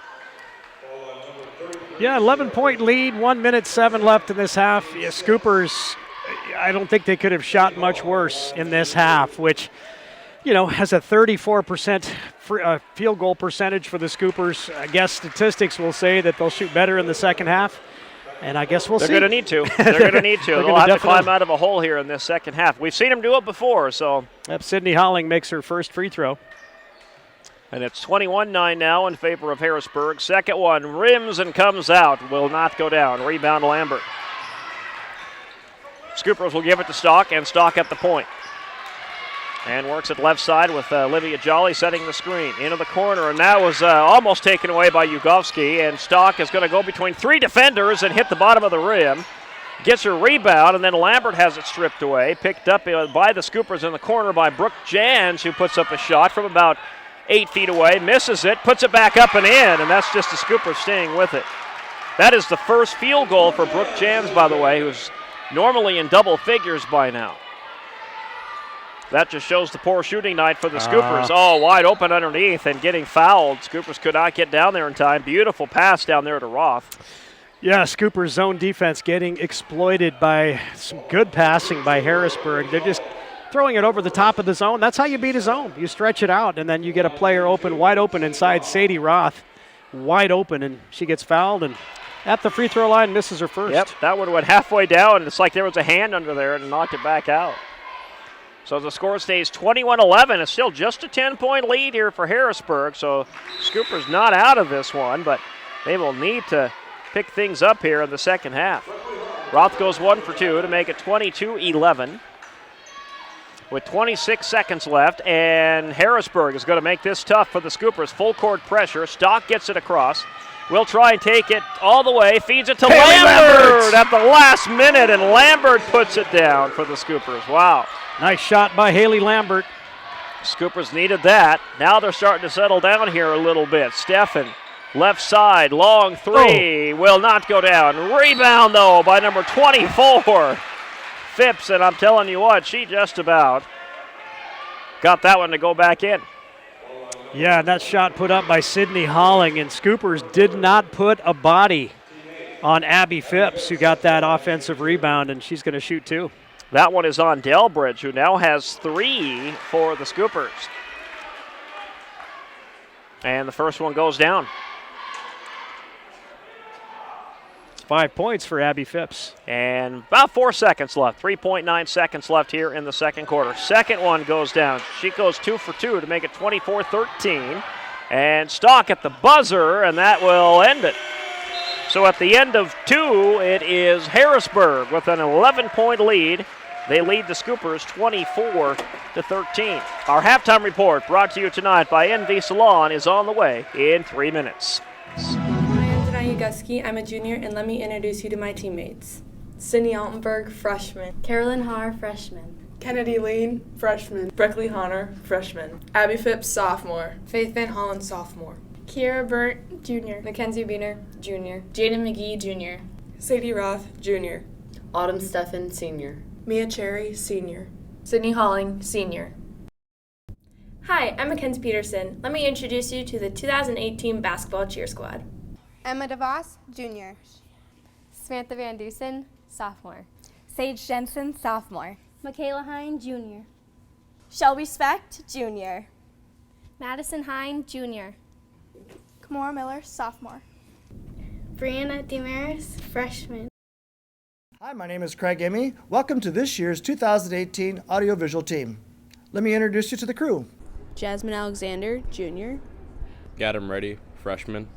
Yeah, 11-point lead, 1:07 left in this half. Yeah, Scoopers, I don't think they could have shot much worse in this half, which, has a 34% field goal percentage for the Scoopers. I guess statistics will say that they'll shoot better in the second half, and I guess we'll see. They're going to need to. They're going to need to. They'll have to climb out of a hole here in this second half. We've seen them do it before, so. Yep, Sydney Halling makes her first free throw. And it's 21-9 now in favor of Harrisburg. Second one rims and comes out. Will not go down. Rebound Lambert. Scoopers will give it to Stock, and Stock at the point. And works it left side with Olivia Jolly setting the screen. Into the corner, and that was almost taken away by Ugovsky. And Stock is going to go between three defenders and hit the bottom of the rim. Gets her rebound, and then Lambert has it stripped away. Picked up by the Scoopers in the corner by Brooke Jans, who puts up a shot from about 8 feet away. Misses it, puts it back up and in, and that's just the Scoopers staying with it. That is the first field goal for Brooke Jans, by the way, who's normally in double figures by now. That just shows the poor shooting night for the Scoopers. Oh, wide open underneath and getting fouled. Scoopers could not get down there in time. Beautiful pass down there to Roth. Yeah, Scoopers' zone defense getting exploited by some good passing by Harrisburg. They're just throwing it over the top of the zone. That's how you beat a zone. You stretch it out, and then you get a player open, wide open inside. Sadie Roth, wide open, and she gets fouled and at the free throw line misses her first. Yep, that one went halfway down, and it's like there was a hand under there and knocked it back out. So the score stays 21-11. It's still just a 10-point lead here for Harrisburg. So Scoopers not out of this one, but they will need to pick things up here in the second half. Roth goes 1 for 2 to make it 22-11. With 26 seconds left, and Harrisburg is going to make this tough for the Scoopers. Full court pressure. Stock gets it across. Will try and take it all the way. Feeds it to Lambert at the last minute, and Lambert puts it down for the Scoopers. Wow. Nice shot by Haley Lambert. Scoopers needed that. Now they're starting to settle down here a little bit. Steffen, left side, long three. Will not go down. Rebound, though, by number 24. Phipps, and I'm telling you what, she just about got that one to go back in. Yeah, and that shot put up by Sydney Holling, and Scoopers did not put a body on Abby Phipps, who got that offensive rebound, and she's going to shoot 2. That one is on Delbridge, who now has 3 for the Scoopers. And the first one goes down. 5 points for Abby Phipps. And about 4 seconds left. 3.9 seconds left here in the second quarter. Second one goes down. She goes 2 for 2 to make it 24-13. And Stock at the buzzer, and that will end it. So at the end of 2, it is Harrisburg with an 11-point lead. They lead the Scoopers 24-13. Our halftime report, brought to you tonight by NV Salon, is on the way in 3 minutes. Ugovsky. I'm a junior, and let me introduce you to my teammates. Sydney Altenberg, freshman. Carolyn Haar, freshman. Kennedy Lane, freshman. Breckley Honor, freshman. Abby Phipps, sophomore. Faith Van Hollen, sophomore. Kiera Burt, junior. Mackenzie Biener, junior. Jaden McGee, junior. Sadie Roth, junior. Autumn Steffen, senior. Mia Cherry, senior. Sydney Holling, senior. Hi, I'm Mackenzie Peterson. Let me introduce you to the 2018 basketball cheer squad. Emma DeVos, junior. Samantha Van Dusen, sophomore. Sage Jensen, sophomore. Michaela Hine, junior. Shelby Specht, junior. Madison Hine, junior. Kamora Miller, sophomore. Brianna Demaris, freshman. Hi, my name is Craig Emmy. Welcome to this year's 2018 audiovisual team. Let me introduce you to the crew. Jasmine Alexander, junior. Adam Reddy, freshman.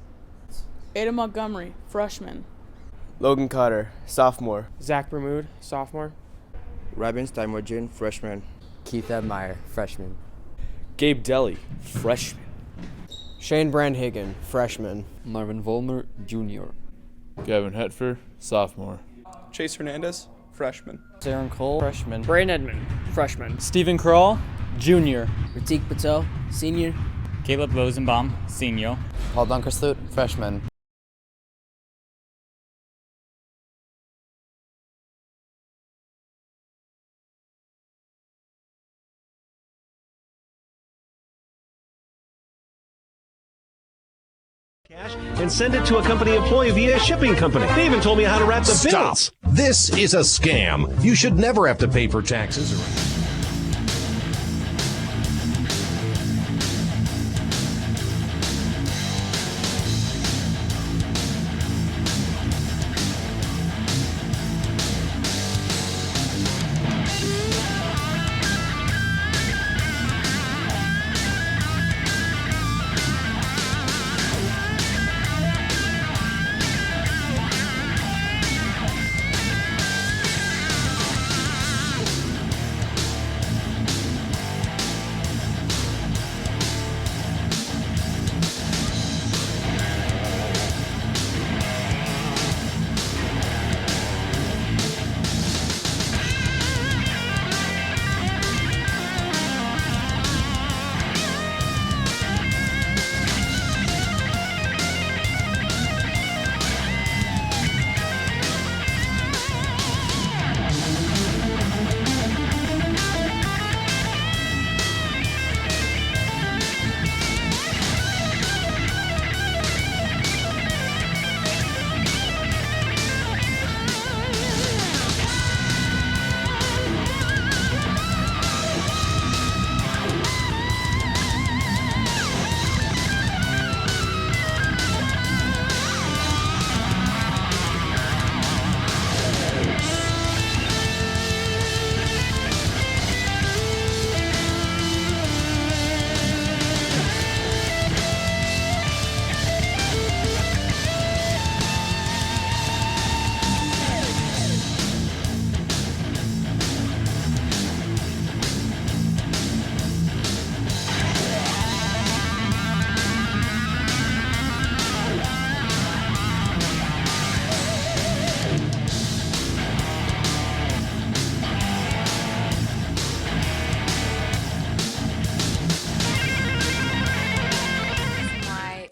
Ada Montgomery, freshman. Logan Carter, sophomore. Zach Bermude, sophomore. Rabin Steinmorgen, freshman. Keith Edmeyer, freshman. Gabe Deli, freshman. Shane Brandhagen, freshman. Marvin Vollmer, junior. Gavin Hetfer, sophomore. Chase Hernandez, freshman. Darren Cole, freshman. Brain Edmond, freshman. Stephen Kroll, junior. Ratik Patel, senior. Caleb Rosenbaum, senior. Paul Dunkersloot, freshman. Cash and send it to a company employee via a shipping company. They even told me how to wrap the bills. Stop. This is a scam. You should never have to pay for taxes or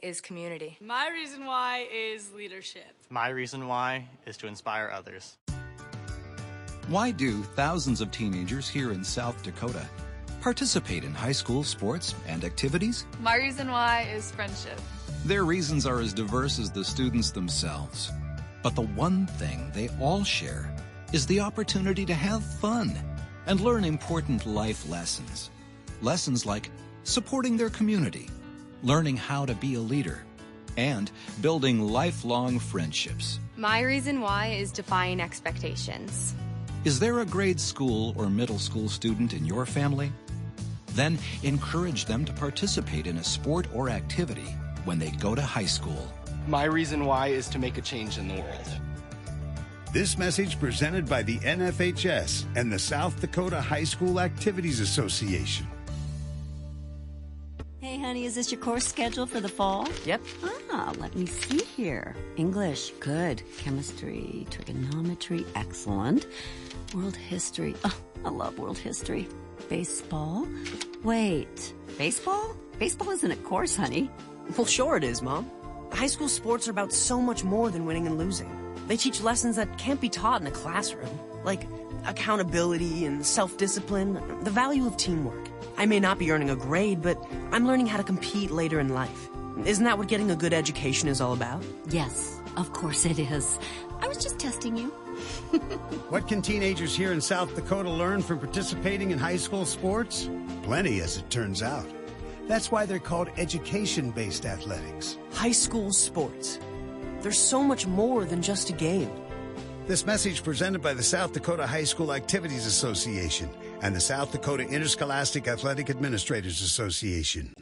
is community. My reason why is leadership. My reason why is to inspire others. Why do thousands of teenagers here in South Dakota participate in high school sports and activities? My reason why is friendship. Their reasons are as diverse as the students themselves. But the one thing they all share is the opportunity to have fun and learn important life lessons. Lessons like supporting their community, learning how to be a leader, and building lifelong friendships. My reason why is defying expectations. Is there a grade school or middle school student in your family? Then encourage them to participate in a sport or activity when they go to high school. My reason why is to make a change in the world. This message presented by the NFHS and the South Dakota High School Activities Association. Hey, honey, is this your course schedule for the fall? Yep. Let me see here. English, good. Chemistry, trigonometry, excellent. World history, oh, I love world history. Baseball? Wait, baseball? Baseball isn't a course, honey. Well, sure it is, Mom. High school sports are about so much more than winning and losing. They teach lessons that can't be taught in a classroom, like accountability and self-discipline, the value of teamwork. I may not be earning a grade, but I'm learning how to compete later in life. Isn't that what getting a good education is all about? Yes, of course it is. I was just testing you. What can teenagers here in South Dakota learn from participating in high school sports? Plenty, as it turns out. That's why they're called education-based athletics. High school sports. There's so much more than just a game. This message presented by the South Dakota High School Activities Association and the South Dakota Interscholastic Athletic Administrators Association.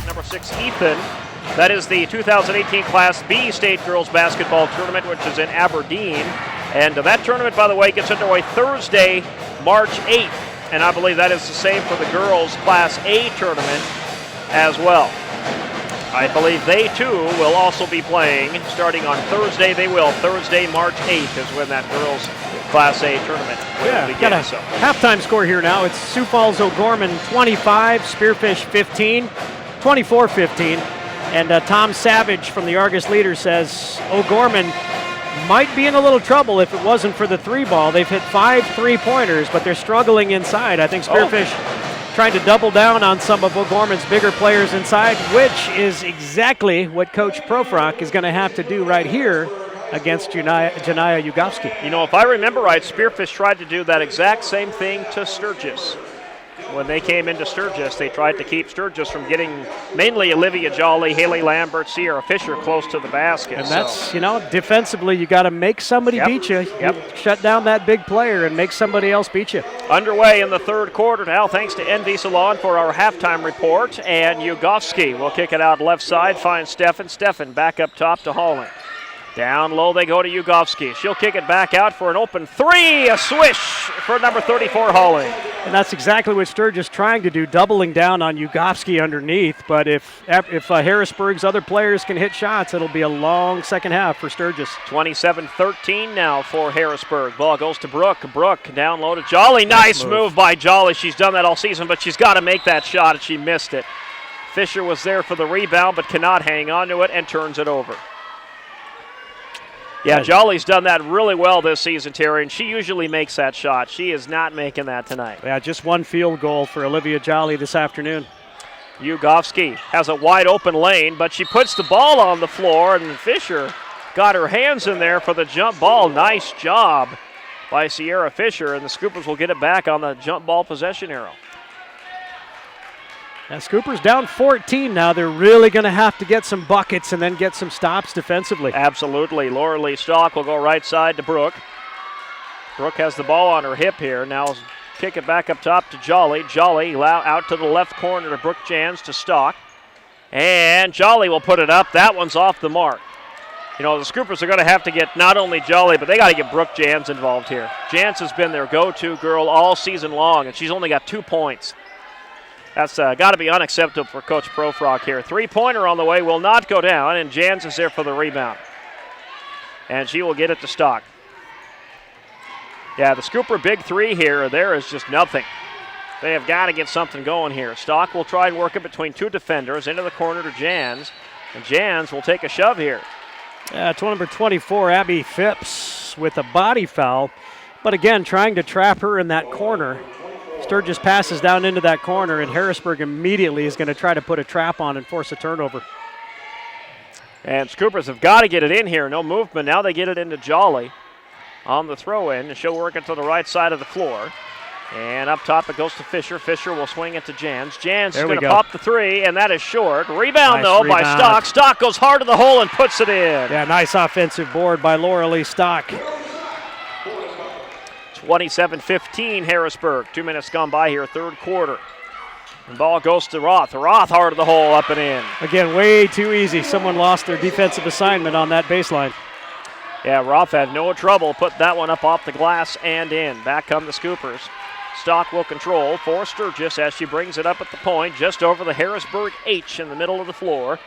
at number 6, Ethan. That is the 2018 Class B State Girls Basketball Tournament, which is in Aberdeen. And that tournament, by the way, gets underway Thursday, March 8th. And I believe that is the same for the girls' Class A tournament as well. I believe they, too, will also be playing starting on Thursday. They will. Thursday, March 8th is when that girls' Class A tournament will begin. Got a halftime score here now. It's Sioux Falls O'Gorman 25, Spearfish 15, 24-15. And Tom Savage from the Argus Leader says O'Gorman might be in a little trouble if it wasn't for the 3-ball. They've hit 5 3-pointers, but they're struggling inside. I think Spearfish trying to double down on some of O'Gorman's bigger players inside, which is exactly what Coach Profrock is going to have to do right here against Janaya Yugovsky. You know, if I remember right, Spearfish tried to do that exact same thing to Sturgis. When they came into Sturgis, they tried to keep Sturgis from getting mainly Olivia Jolly, Haley Lambert, Sierra Fisher close to the basket. And that's, defensively, you got to make somebody beat you. You shut down that big player and make somebody else beat you. Underway in the third quarter now, thanks to NV Salon for our halftime report. And Yugovsky will kick it out left side, finds Stefan. Stefan back up top to Holland. Down low they go to Yugovsky. She'll kick it back out for an open 3. A swish for number 34, Holling. And that's exactly what Sturgis trying to do, doubling down on Yugovsky underneath. But if Harrisburg's other players can hit shots, it'll be a long second half for Sturgis. 27-13 now for Harrisburg. Ball goes to Brooke. Brooke down low to Jolly. Nice move by Jolly. She's done that all season, but she's got to make that shot, and she missed it. Fisher was there for the rebound, but cannot hang on to it and turns it over. Yeah, Jolly's done that really well this season, Terry, and she usually makes that shot. She is not making that tonight. Yeah, just one field goal for Olivia Jolly this afternoon. Yugovsky has a wide open lane, but she puts the ball on the floor, and Fisher got her hands in there for the jump ball. Nice job by Sierra Fisher, and the Scoopers will get it back on the jump ball possession arrow. Now, Scoopers down 14 now. They're really going to have to get some buckets and then get some stops defensively. Absolutely. Laura Lee Stock will go right side to Brooke. Brooke has the ball on her hip here. Now kick it back up top to Jolly. Jolly out to the left corner to Brooke Jans to Stock. And Jolly will put it up. That one's off the mark. You know, the Scoopers are going to have to get not only Jolly, but they got to get Brooke Jans involved here. Jans has been their go-to girl all season long, and she's only got 2 points. That's got to be unacceptable for Coach Profrock here. 3-pointer on the way will not go down, and Jans is there for the rebound. And she will get it to Stock. Yeah, the Scooper big 3 here, there is just nothing. They have got to get something going here. Stock will try and work it between 2 defenders into the corner to Jans, and Jans will take a shove here. Yeah, number 24, Abby Phipps with a body foul, but again, trying to trap her in that corner. Sturgis passes down into that corner, and Harrisburg immediately is going to try to put a trap on and force a turnover. And Scoopers have got to get it in here. No movement. Now they get it into Jolly on the throw-in, and she'll work it to the right side of the floor. And up top it goes to Fisher. Fisher will swing it to Jans. Jans is going to pop the 3, and that is short. Rebound, by Stock. Stock goes hard to the hole and puts it in. Yeah, nice offensive board by Laura Lee Stock. 27-15 Harrisburg. 2 minutes gone by here, third quarter. The ball goes to Roth. Roth hard to the hole, up and in. Again, way too easy. Someone lost their defensive assignment on that baseline. Yeah, Roth had no trouble. Put that one up off the glass and in. Back come the Scoopers. Stock will control for Sturgis as she brings it up at the point, just over the Harrisburg H in the middle of the floor.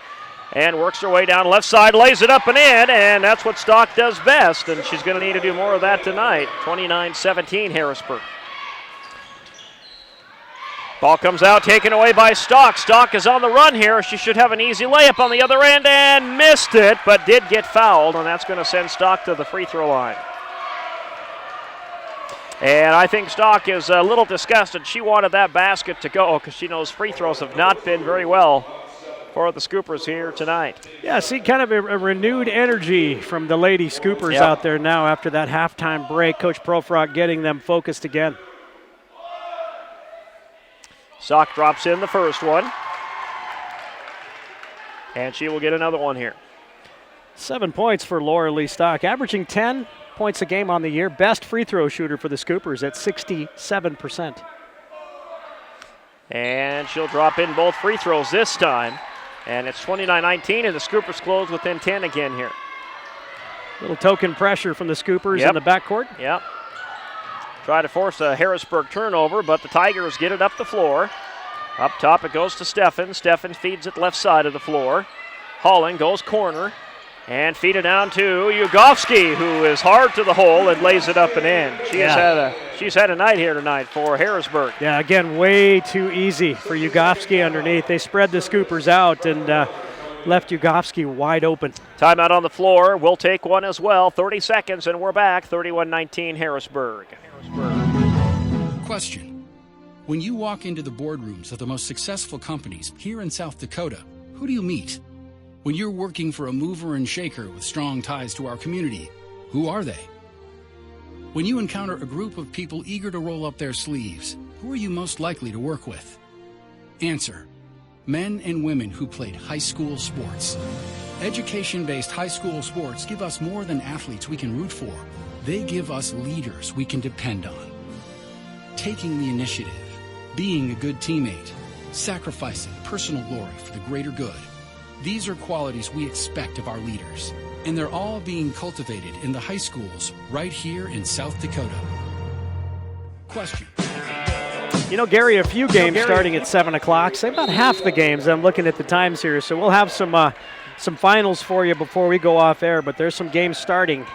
And works her way down left side, lays it up and in, and that's what Stock does best, and she's going to need to do more of that tonight. 29-17 Harrisburg. Ball comes out, taken away by Stock. Stock is on the run here. She should have an easy layup on the other end and missed it, but did get fouled, and that's going to send Stock to the free throw line. And I think Stock is a little disgusted. She wanted that basket to go because she knows free throws have not been very well for the Scoopers here tonight. Yeah, see kind of a renewed energy from the Lady Scoopers out there now after that halftime break. Coach Profrock getting them focused again. Stock drops in the first one. And she will get another one here. 7 points for Laura Lee Stock, averaging 10 points a game on the year. Best free throw shooter for the Scoopers at 67%. And she'll drop in both free throws this time. And it's 29-19, and the Scoopers close within 10 again here. Little token pressure from the Scoopers in the backcourt. Yep. Try to force a Harrisburg turnover, but the Tigers get it up the floor. Up top it goes to Steffen. Steffen feeds it left side of the floor. Halling goes corner and feed it down to Ugovsky, who is hard to the hole and lays it up and in. She's had a night here tonight for Harrisburg. Yeah, again, way too easy for Ugovsky underneath. They spread the Scoopers out and left Ugovsky wide open. Timeout on the floor. We'll take one as well. 30 seconds, and we're back. 31-19 Harrisburg. Question. When you walk into the boardrooms of the most successful companies here in South Dakota, who do you meet? When you're working for a mover and shaker with strong ties to our community, who are they? When you encounter a group of people eager to roll up their sleeves, who are you most likely to work with? Answer. Men and women who played high school sports. Education-based high school sports give us more than athletes we can root for. They give us leaders we can depend on. Taking the initiative, being a good teammate, sacrificing personal glory for the greater good. These are qualities we expect of our leaders, and they're all being cultivated in the high schools right here in South Dakota. Question. You know, Gary, a few games starting at 7 o'clock. Say about half the games. I'm looking at the times here, so we'll have some finals for you before we go off air, but there's some games starting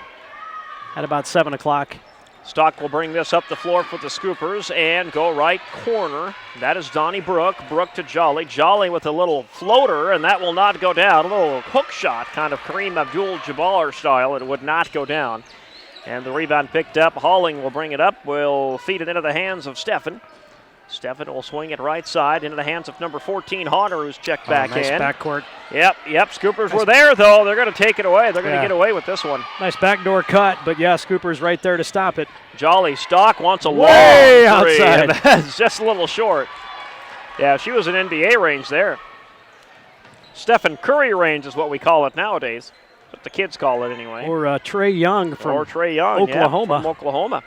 at about 7 o'clock. Stock will bring this up the floor for the Scoopers and go right corner. That is Donnie Brook. Brook to Jolly. Jolly with a little floater, and that will not go down. A little hook shot, kind of Kareem Abdul-Jabbar style. It would not go down. And the rebound picked up. Halling will bring it up. Will feed it into the hands of Steffen. Steffen will swing it right side into the hands of number 14, Honor, who's checked back nice in. Backcourt. Yep. Scoopers were there, though. They're going to take it away. They're going to get away with this one. Nice backdoor cut, but yeah, Scoopers right there to stop it. Jolly Stock wants a long way three. Outside. That's just a little short. Yeah, she was in NBA range there. Stephen Curry range is what we call it nowadays. What the kids call it anyway. Or Trey Young from Oklahoma. Yeah, from Oklahoma.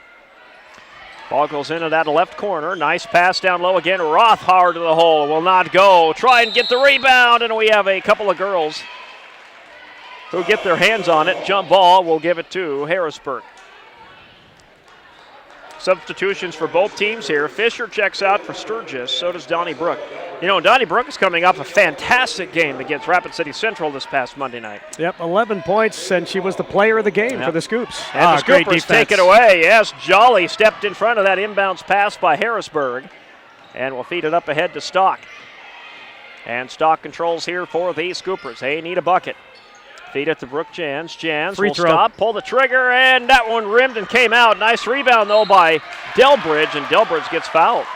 Ball goes into that left corner. Nice pass down low again. Roth hard to the hole. Will not go. Try and get the rebound, and we have a couple of girls who get their hands on it. Jump ball. We'll give it to Harrisburg. Substitutions for both teams here. Fisher checks out for Sturgis. So does Donnie Brook. You know, Donnie Brook is coming off a fantastic game against Rapid City Central this past Monday night. Yep, 11 points, and she was the player of the game for the Scoops. And the Scoopers take it away. Yes, Jolly stepped in front of that inbounds pass by Harrisburg. And will feed it up ahead to Stock. And Stock controls here for the Scoopers. They need a bucket. Feed it to Brooke Jans. Jans will stop, pull the trigger, and that one rimmed and came out. Nice rebound, though, by Delbridge, and Delbridge gets fouled.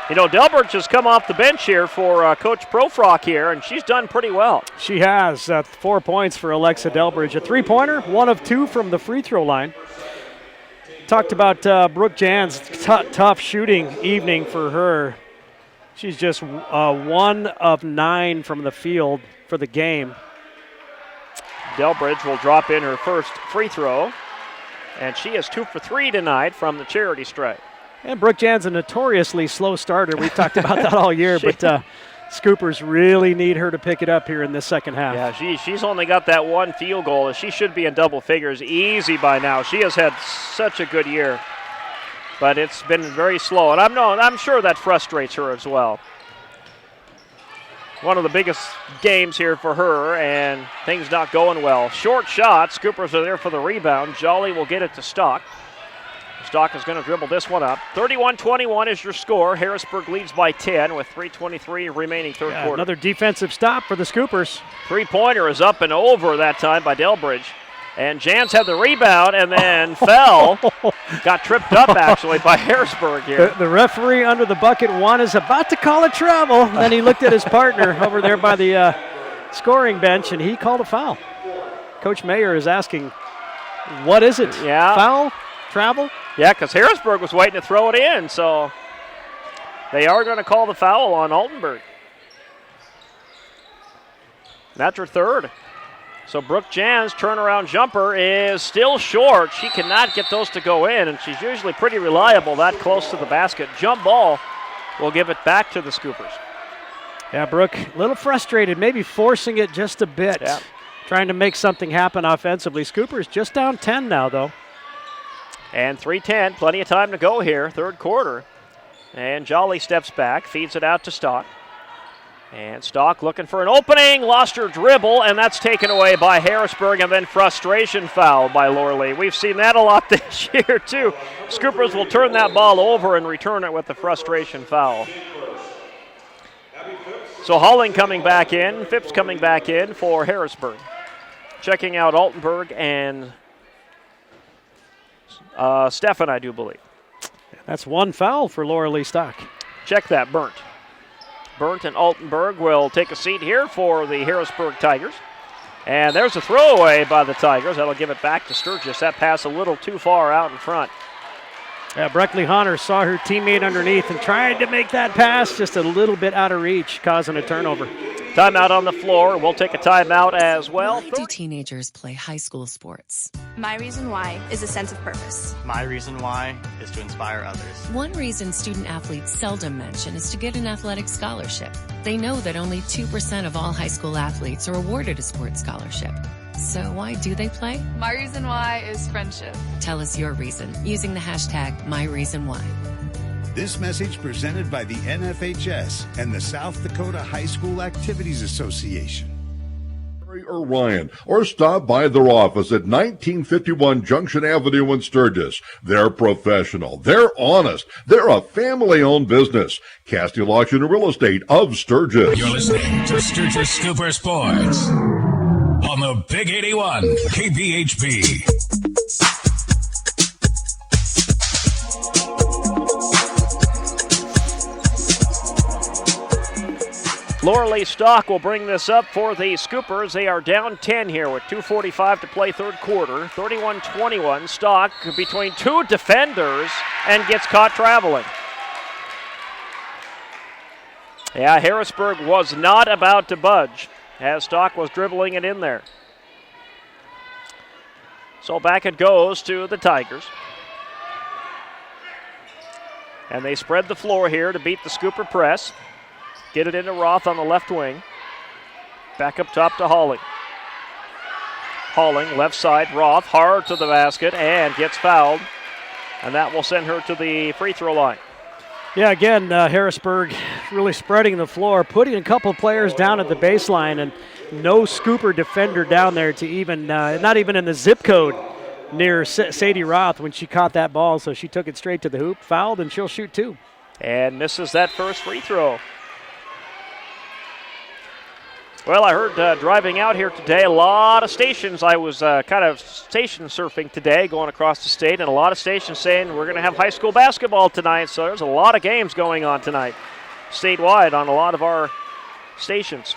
You know, Delbridge has come off the bench here for Coach Profrock here, and she's done pretty well. She has 4 points for Alexa Delbridge. A three-pointer, 1 of 2 from the free throw line. Talked about Brooke Jans, tough shooting evening for her. She's just 1 of 9 from the field for the game. Delbridge will drop in her first free throw, and she is 2 for 3 tonight from the charity stripe. And Brooke Jan's a notoriously slow starter. We've talked about that all year, but Scoopers really need her to pick it up here in this second half. Yeah, she's only got that 1 field goal. She should be in double figures easy by now. She has had such a good year, but it's been very slow, and I'm sure that frustrates her as well. One of the biggest games here for her, and things not going well. Short shot. Scoopers are there for the rebound. Jolly will get it to Stock. Stock is going to dribble this one up. 31-21 is your score. Harrisburg leads by 10 with 3:23 remaining third quarter. Another defensive stop for the Scoopers. Three-pointer is up and over that time by Delbridge. And Jans had the rebound and then fell. Got tripped up, actually, by Harrisburg here. The referee under the bucket one is about to call a travel. Then he looked at his partner over there by the scoring bench, and he called a foul. Coach Mayer is asking, what is it? Yeah. Foul? Travel? Yeah, because Harrisburg was waiting to throw it in, so they are going to call the foul on Altenburg. That's her third. So Brooke Jan's turnaround jumper is still short. She cannot get those to go in, and she's usually pretty reliable that close to the basket. Jump ball will give it back to the Scoopers. Yeah, Brooke, a little frustrated, maybe forcing it just a bit. Yeah. Trying to make something happen offensively. Scoopers just down 10 now, though. And 3:10, plenty of time to go here, third quarter. And Jolly steps back, feeds it out to Stock. And Stock looking for an opening, lost her dribble, and that's taken away by Harrisburg, and then frustration foul by Lorley. We've seen that a lot this year, too. Scoopers will turn that ball over and return it with the frustration foul. So Halling coming back in, Phipps coming back in for Harrisburg. Checking out Altenberg and Stefan, I do believe. That's one foul for Laura Lee Stock. Check that, Burnt. Burnt and Altenberg will take a seat here for the Harrisburg Tigers. And there's a throwaway by the Tigers. That'll give it back to Sturgis. That pass a little too far out in front. Yeah, Breckley Hunter saw her teammate underneath and tried to make that pass just a little bit out of reach, causing a turnover. Timeout on the floor. We'll take a timeout as well. Why do teenagers play high school sports? My reason why is a sense of purpose. My reason why is to inspire others. One reason student athletes seldom mention is to get an athletic scholarship. They know that only 2% of all high school athletes are awarded a sports scholarship. So why do they play? My reason why is friendship. Tell us your reason using the hashtag MyReasonWhy. This message presented by the NFHS and the South Dakota High School Activities Association. Or Ryan, or stop by their office at 1951 Junction Avenue in Sturgis. They're professional. They're honest. They're a family-owned business. Castile Auction and Real Estate of Sturgis. You're listening to Sturgis Scooper Sports on the Big 81 KBHP. Lorley Stock will bring this up for the Scoopers. They are down 10 here with 2:45 to play third quarter. 31-21. Stock between two defenders and gets caught traveling. Yeah, Harrisburg was not about to budge as Stock was dribbling it in there. So back it goes to the Tigers. And they spread the floor here to beat the Scooper press. Get it into Roth on the left wing. Back up top to Halling. Halling, left side, Roth, hard to the basket, and gets fouled. And that will send her to the free throw line. Yeah, again, Harrisburg really spreading the floor, putting a couple players down at the baseline, and no Scooper defender down there to even, not even in the zip code near Sadie Roth when she caught that ball. So she took it straight to the hoop, fouled, and she'll shoot two. And misses that first free throw. Well, I heard driving out here today, a lot of stations. I was kind of station surfing today, going across the state, and a lot of stations saying we're going to have high school basketball tonight. So there's a lot of games going on tonight, statewide on a lot of our stations.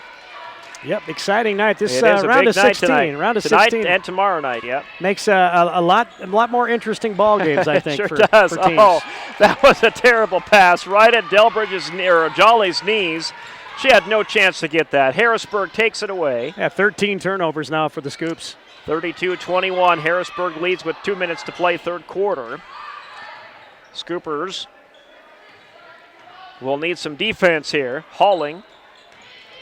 Yep, exciting night. This round of 16. Round of tonight 16. and tomorrow night, yeah. Makes a lot more interesting ball games, I think, sure for does. teams. Oh, that was a terrible pass right at Delbridge's or Jolly's knees. She had no chance to get that. Harrisburg takes it away. Yeah, 13 turnovers now for the Scoops. 32-21. Harrisburg leads with 2 minutes to play third quarter. Scoopers will need some defense here. Halling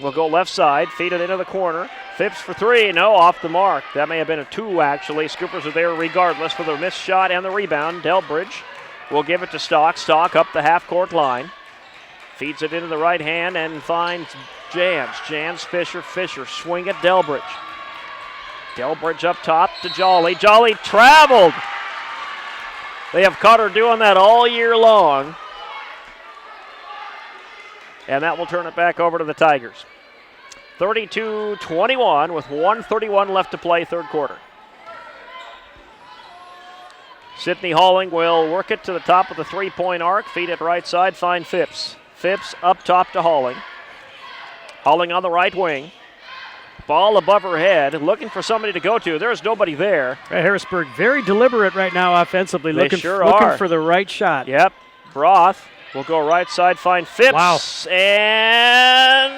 will go left side, feed it into the corner. Phipps for three, no, off the mark. That may have been a two, actually. Scoopers are there regardless for the missed shot and the rebound. Delbridge will give it to Stock. Stock up the half-court line. Feeds it into the right hand and finds Jans. Jans, Fisher, swing at Delbridge. Delbridge up top to Jolly. Jolly traveled. They have caught her doing that all year long. And that will turn it back over to the Tigers. 32-21 with 1:31 left to play third quarter. Sydney Halling will work it to the top of the three-point arc. Feed it right side, find Phipps. Phipps up top to Halling. Halling on the right wing. Ball above her head, looking for somebody to go to. There's nobody there. Harrisburg very deliberate right now offensively, looking for the right shot. Yep. Roth will go right side, find Phipps. Wow. And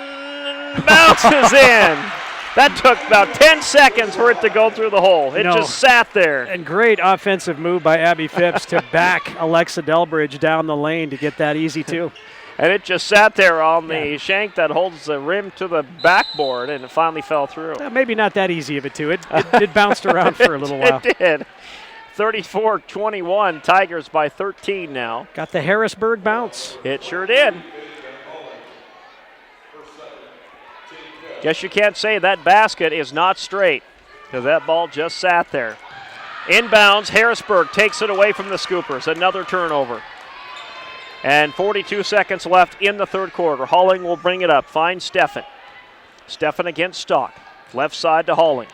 bounces in. That took about 10 seconds for it to go through the hole. It just sat there. And great offensive move by Abby Phipps to back Alexa Delbridge down the lane to get that easy two. And it just sat there on the shank that holds the rim to the backboard, and it finally fell through. Maybe not that easy of it, too. It bounced around for a little while. It did. 34-21, Tigers by 13 now. Got the Harrisburg bounce. It sure did. Guess you can't say that basket is not straight, because that ball just sat there. Inbounds, Harrisburg takes it away from the Scoopers. Another turnover. And 42 seconds left in the third quarter. Halling will bring it up. Finds Steffen. Steffen against Stock. Left side to Halling.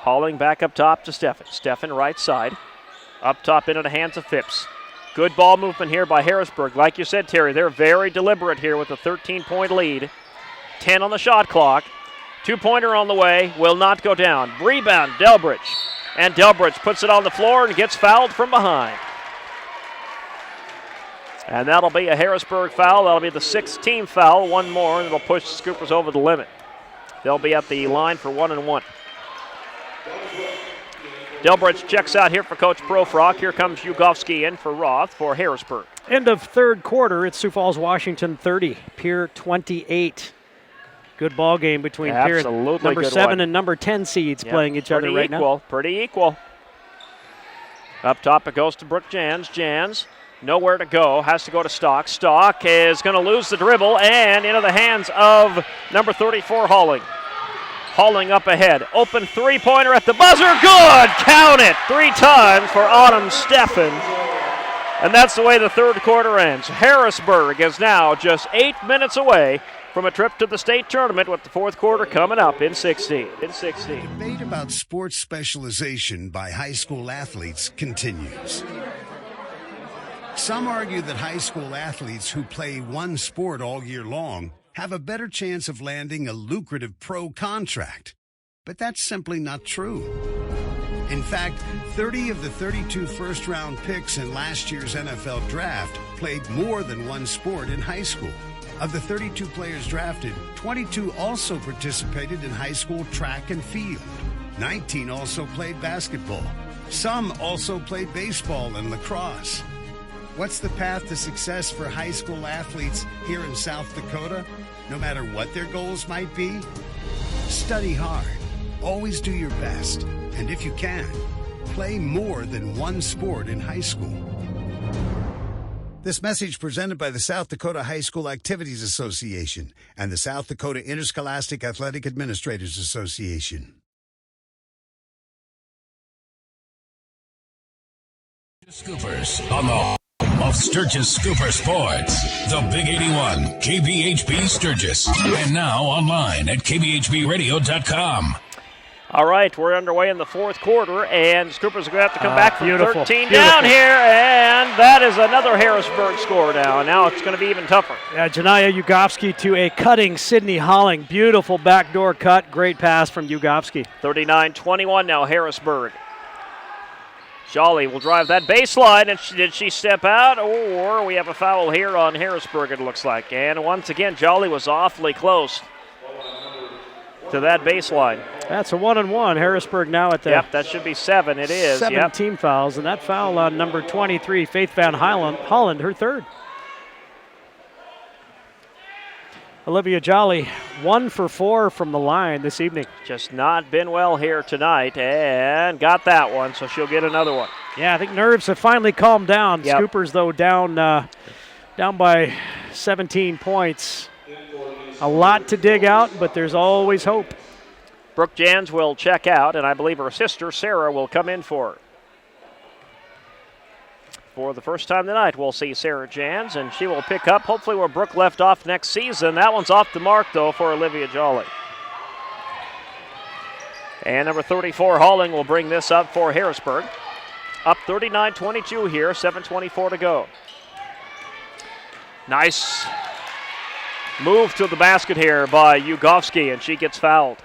Halling back up top to Steffen. Steffen right side. Up top into the hands of Phipps. Good ball movement here by Harrisburg. Like you said, Terry, they're very deliberate here with a 13-point lead. 10 on the shot clock. Two-pointer on the way. Will not go down. Rebound, Delbridge. And Delbridge puts it on the floor and gets fouled from behind. And that'll be a Harrisburg foul. That'll be the sixth team foul. One more, and it'll push the Scoopers over the limit. They'll be at the line for 1-1. Delbridge checks out here for Coach Profrock. Here comes Ugofsky in for Roth for Harrisburg. End of third quarter, it's Sioux Falls, Washington 30, Pierre 28. Good ball game between Pierre, number 7 and number 10 seeds playing each other right now. Pretty equal. Up top it goes to Brooke Jans. Jans, nowhere to go, has to go to Stock. Stock is going to lose the dribble and into the hands of number 34, Halling. Halling up ahead. Open three-pointer at the buzzer. Good! Count it! 3 times for Autumn Steffen. And that's the way the third quarter ends. Harrisburg is now just 8 minutes away from a trip to the state tournament with the fourth quarter coming up in 16. Debate about sports specialization by high school athletes continues. Some argue that high school athletes who play one sport all year long have a better chance of landing a lucrative pro contract. But that's simply not true. In fact, 30 of the 32 first-round picks in last year's NFL draft played more than one sport in high school. Of the 32 players drafted, 22 also participated in high school track and field. 19 also played basketball. Some also played baseball and lacrosse. What's the path to success for high school athletes here in South Dakota, no matter what their goals might be? Study hard. Always do your best. And if you can, play more than one sport in high school. This message presented by the South Dakota High School Activities Association and the South Dakota Interscholastic Athletic Administrators Association. Scoopers on the home of Sturgis Scooper Sports. The Big 81, KBHB Sturgis. And now online at kbhbradio.com. All right, we're underway in the fourth quarter, and the Scoopers are going to have to come back from 13 down here, and that is another Harrisburg score now. Now it's going to be even tougher. Yeah, Janaya Ugofsky to a cutting Sydney Halling. Beautiful backdoor cut. Great pass from Ugofsky. 39-21 now Harrisburg. Jolly will drive that baseline, and did she step out? Or we have a foul here on Harrisburg, it looks like. And once again, Jolly was awfully close to that baseline. That's a 1-on-1. Harrisburg now at the... Yep, that should be 7. It is. 7 team fouls, and that foul on number 23, Faith Van Holland, her third. Olivia Jolly, 1 for 4 from the line this evening. Just not been well here tonight, and got that one, so she'll get another one. Yeah, I think nerves have finally calmed down. Yep. Scoopers, though, down by 17 points. A lot to dig out, but there's always hope. Brooke Jans will check out, and I believe her sister, Sarah, will come in for her. For the first time tonight, we'll see Sarah Jans, and she will pick up, hopefully, where Brooke left off next season. That one's off the mark, though, for Olivia Jolly. And number 34, Halling, will bring this up for Harrisburg. Up 39-22 here, 7:24 to go. Nice move to the basket here by Ugofsky, and she gets fouled.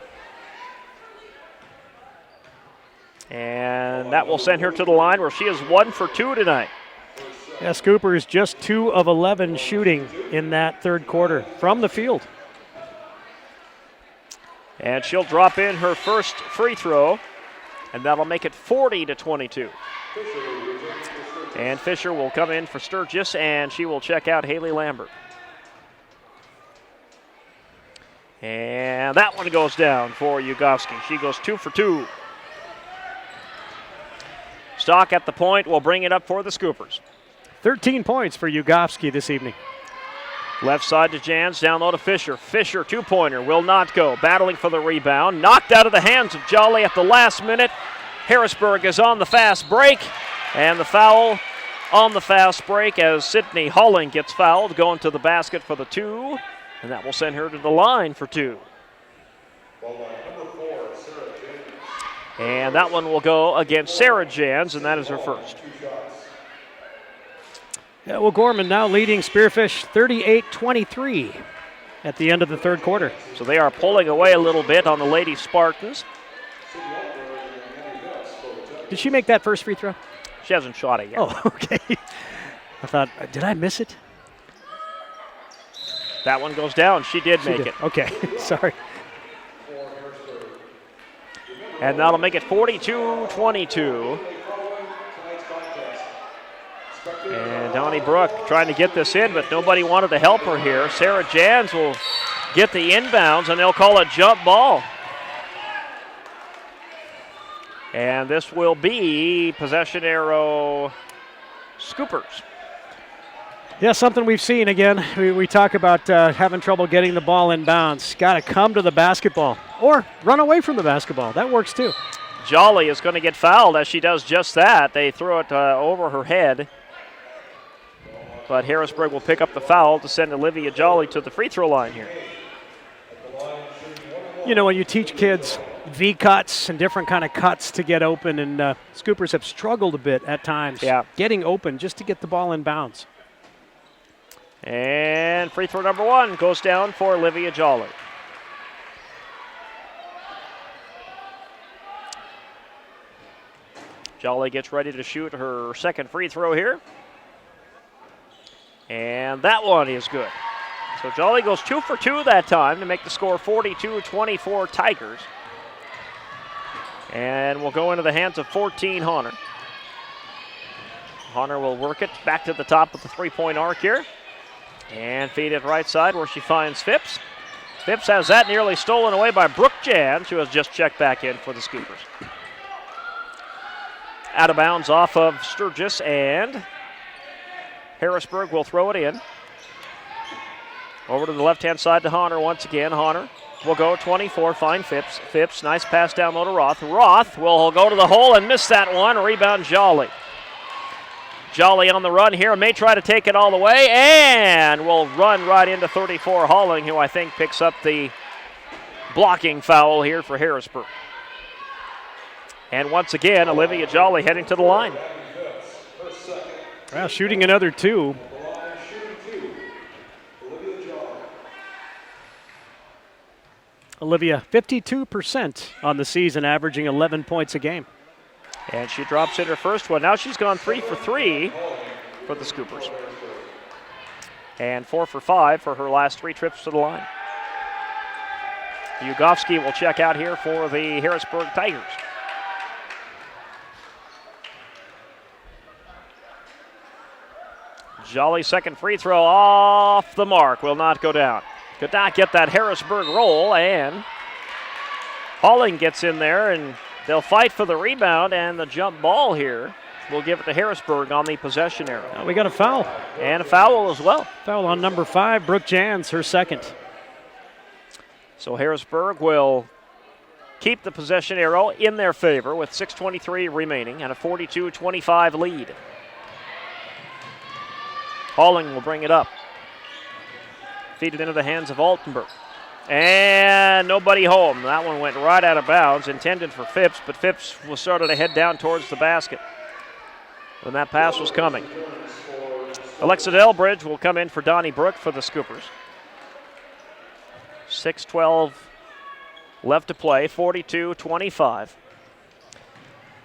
And that will send her to the line where she is 1 for 2 tonight. Yeah, Scoopers just 2 of 11 shooting in that third quarter from the field. And she'll drop in her first free throw, and that'll make it 40-22. And Fisher will come in for Sturgis, and she will check out Haley Lambert. And that one goes down for Yugofsky. She goes 2 for 2. Stock at the point will bring it up for the Scoopers. 13 points for Yugofsky this evening. Left side to Jans, down low to Fisher. Fisher, two-pointer, will not go. Battling for the rebound. Knocked out of the hands of Jolly at the last minute. Harrisburg is on the fast break. And the foul on the fast break as Sydney Holling gets fouled, going to the basket for the 2. And that will send her to the line for 2. And that one will go against Sarah Jans, and that is her first. Yeah, well, Gorman now leading Spearfish 38-23 at the end of the third quarter. So they are pulling away a little bit on the Lady Spartans. Did she make that first free throw? She hasn't shot it yet. Oh, okay. I thought, did I miss it? That one goes down. She did make it. Okay, sorry. And that'll make it 42-22. And Donnie Brooke trying to get this in, but nobody wanted to help her here. Sarah Jans will get the inbounds, and they'll call it jump ball. And this will be possession arrow Scoopers. Yeah, something we've seen again. We talk about having trouble getting the ball in bounds. Got to come to the basketball or run away from the basketball. That works too. Jolly is going to get fouled as she does just that. They throw it over her head. But Harrisburg will pick up the foul to send Olivia Jolly to the free throw line here. You know, when you teach kids V-cuts and different kind of cuts to get open, and Scoopers have struggled a bit at times getting open just to get the ball in bounds. And free throw number 1 goes down for Olivia Jolly. Jolly gets ready to shoot her second free throw here. And that one is good. So Jolly goes 2 for 2 that time to make the score 42-24 Tigers. And we'll go into the hands of 14 Honor. Honor will work it back to the top of the three-point arc here. And feed it right side where she finds Phipps. Phipps has that nearly stolen away by Brooke Jans, who has just checked back in for the Scoopers. Out of bounds off of Sturgis, and Harrisburg will throw it in. Over to the left-hand side to Honor once again. Honor will go 24, find Phipps. Phipps, nice pass down low to Roth. Roth will go to the hole and miss that one. Rebound Jolly. Jolly on the run here, may try to take it all the way, and will run right into 34 Holling, who I think picks up the blocking foul here for Harrisburg. And once again, Olivia Jolly heading to the line. Well, shooting another 2. Olivia, 52% on the season, averaging 11 points a game. And she drops in her first one. Now she's gone 3 for 3 for the Scoopers. And 4 for 5 for her last 3 trips to the line. Yugofsky will check out here for the Harrisburg Tigers. Jolly's second free throw off the mark, will not go down. Could not get that Harrisburg roll, and Holling gets in there, and they'll fight for the rebound, and the jump ball here will give it to Harrisburg on the possession arrow. Now we got a foul. And a foul as well. Foul on number 5, Brooke Jans, her second. So Harrisburg will keep the possession arrow in their favor with 6:23 remaining and a 42-25 lead. Holling will bring it up. Feed it into the hands of Altenberg. And nobody home. That one went right out of bounds, intended for Phipps, but Phipps was started to head down towards the basket when that pass was coming. Alexa Delbridge will come in for Donnie Brooke for the Scoopers. 6:12 left to play, 42-25.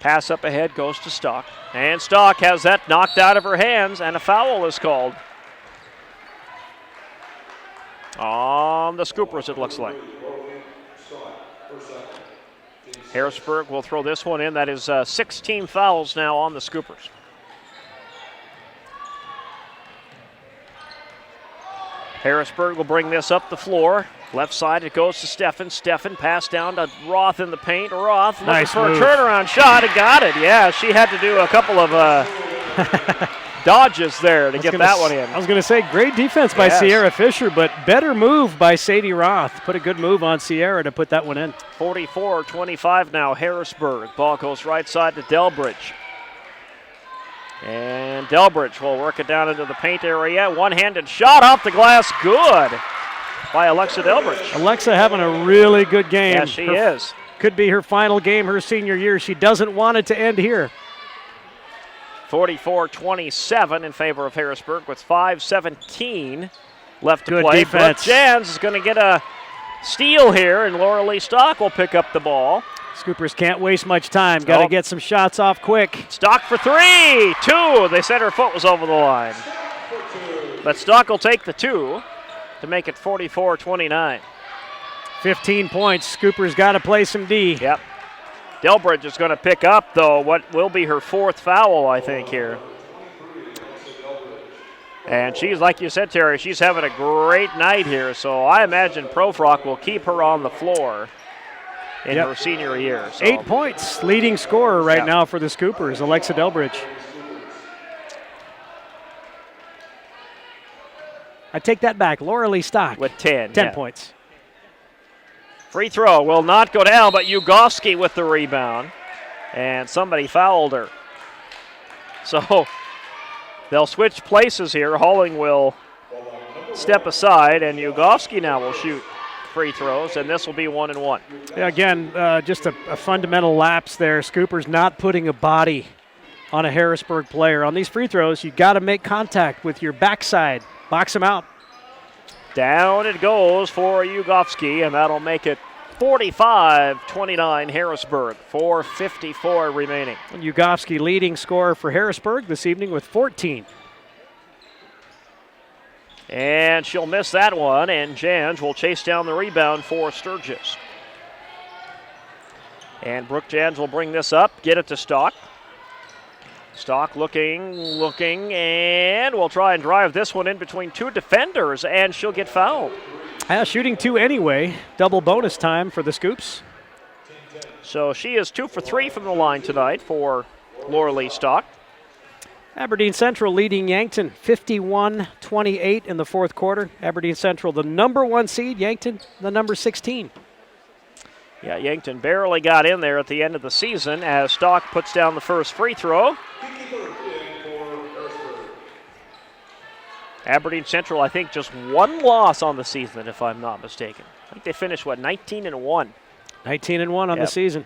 Pass up ahead goes to Stock. And Stock has that knocked out of her hands, and a foul is called on the Scoopers, it looks like. Harrisburg will throw this one in. That is 16 fouls now on the Scoopers. Harrisburg will bring this up the floor. Left side, it goes to Steffen. Steffen pass down to Roth in the paint. Roth looking Nice for move. a turnaround shot and got it. Yeah, she had to do a couple of dodges there to get that one in. I was going to say, great defense by Sierra Fisher, but better move by Sadie Roth. Put a good move on Sierra to put that one in. 44-25 now, Harrisburg. Ball goes right side to Delbridge. And Delbridge will work it down into the paint area. One-handed shot off the glass. Good by Alexa Delbridge. Alexa having a really good game. Yes, she is. Could be her final game her senior year. She doesn't want it to end here. 44-27 in favor of Harrisburg with 5:17 left to Good play. defense. Brooke Jans is going to get a steal here, and Laura Lee Stock will pick up the ball. Scoopers can't waste much time. Got to get some shots off quick. Stock for three. Two. They said her foot was over the line. But Stock will take the two to make it 44-29. 15 points. Scoopers got to play some D. Yep. Delbridge is going to pick up, though, what will be her fourth foul, I think, here. And she's, like you said, Terry, she's having a great night here. So I imagine Profrock will keep her on the floor in her senior year. So. 8 points. Leading scorer right now for the Scoopers, Alexa Delbridge. I take that back. Laura Lee Stock. With 10. 10 points. Free throw will not go down, but Ugofsky with the rebound. And somebody fouled her. So they'll switch places here. Halling will step aside, and Ugofsky now will shoot free throws, and this will be 1-1. Yeah, again, just a fundamental lapse there. Scoopers not putting a body on a Harrisburg player. On these free throws, you got to make contact with your backside. Box them out. Down it goes for Ugofsky, and that'll make it 45-29 Harrisburg. 4:54 remaining. And Ugofsky leading scorer for Harrisburg this evening with 14. And she'll miss that one, and Jans will chase down the rebound for Sturgis. And Brooke Jans will bring this up, get it to Stock. Stock looking, and will try and drive this one in between two defenders, and she'll get fouled. Shooting two anyway. Double bonus time for the Scoops. So she is 2 for 3 from the line tonight for Laura Lee Stock. Aberdeen Central leading Yankton 51-28 in the fourth quarter. Aberdeen Central, the number 1 seed. Yankton, the number 16. Yeah, Yankton barely got in there at the end of the season as Stock puts down the first free throw. Aberdeen Central, I think, just one loss on the season, if I'm not mistaken. I think they finished, 19-1? 19-1 on the season.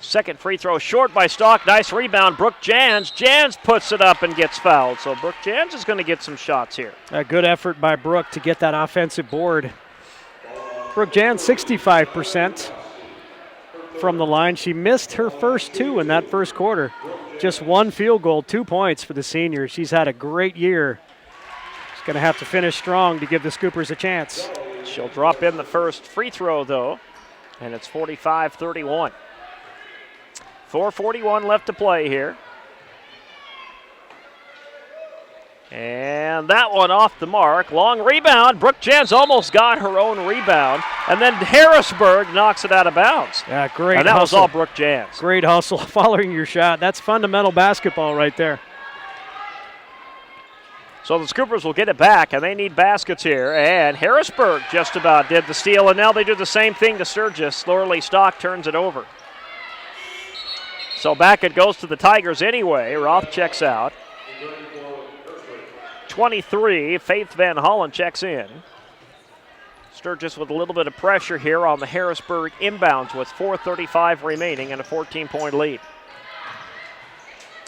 Second free throw short by Stock. Nice rebound. Brooke Jans. Jans puts it up and gets fouled. So Brooke Jans is going to get some shots here. A good effort by Brooke to get that offensive board. Brooke Jans, 65% from the line. She missed her first two in that first quarter. Just one field goal, 2 points for the senior. She's had a great year. She's going to have to finish strong to give the Scoopers a chance. She'll drop in the first free throw, though, and it's 45-31. 4:41 left to play here. And that one off the mark. Long rebound. Brooke Jans almost got her own rebound. And then Harrisburg knocks it out of bounds. Yeah, great And that hustle. was all Brooke Jans. Great hustle following your shot. That's fundamental basketball right there. So the Scoopers will get it back, and they need baskets here. And Harrisburg just about did the steal, and now they do the same thing to Sturgis. Laura Lee Stock turns it over. So back it goes to the Tigers anyway. Roth checks out. 23, Faith Van Hollen checks in. Sturgis with a little bit of pressure here on the Harrisburg inbounds with 4:35 remaining and a 14-point lead.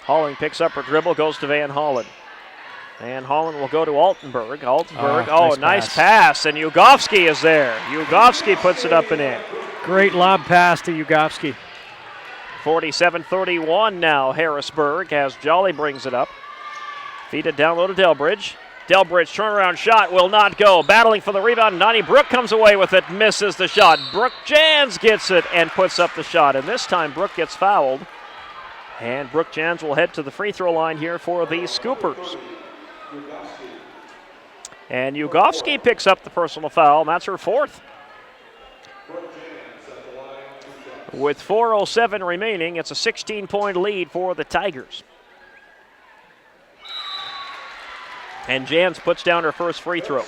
Holling picks up her dribble, goes to Van Hollen. Van Hollen will go to Altenberg. Altenberg, nice pass, and Ugofsky is there. Ugofsky puts it up and in. Great lob pass to Ugofsky. 47-31 now, Harrisburg, as Jolly brings it up. Feed it down low to Delbridge. Delbridge turnaround shot will not go. Battling for the rebound. Nani Brooke comes away with it, misses the shot. Brooke Jans gets it and puts up the shot. And this time Brooke gets fouled. And Brooke Jans will head to the free throw line here for the Scoopers. And Ugovsky picks up the personal foul, and that's her fourth. With 4:07 remaining, it's a 16-point lead for the Tigers. And Jans puts down her first free throw.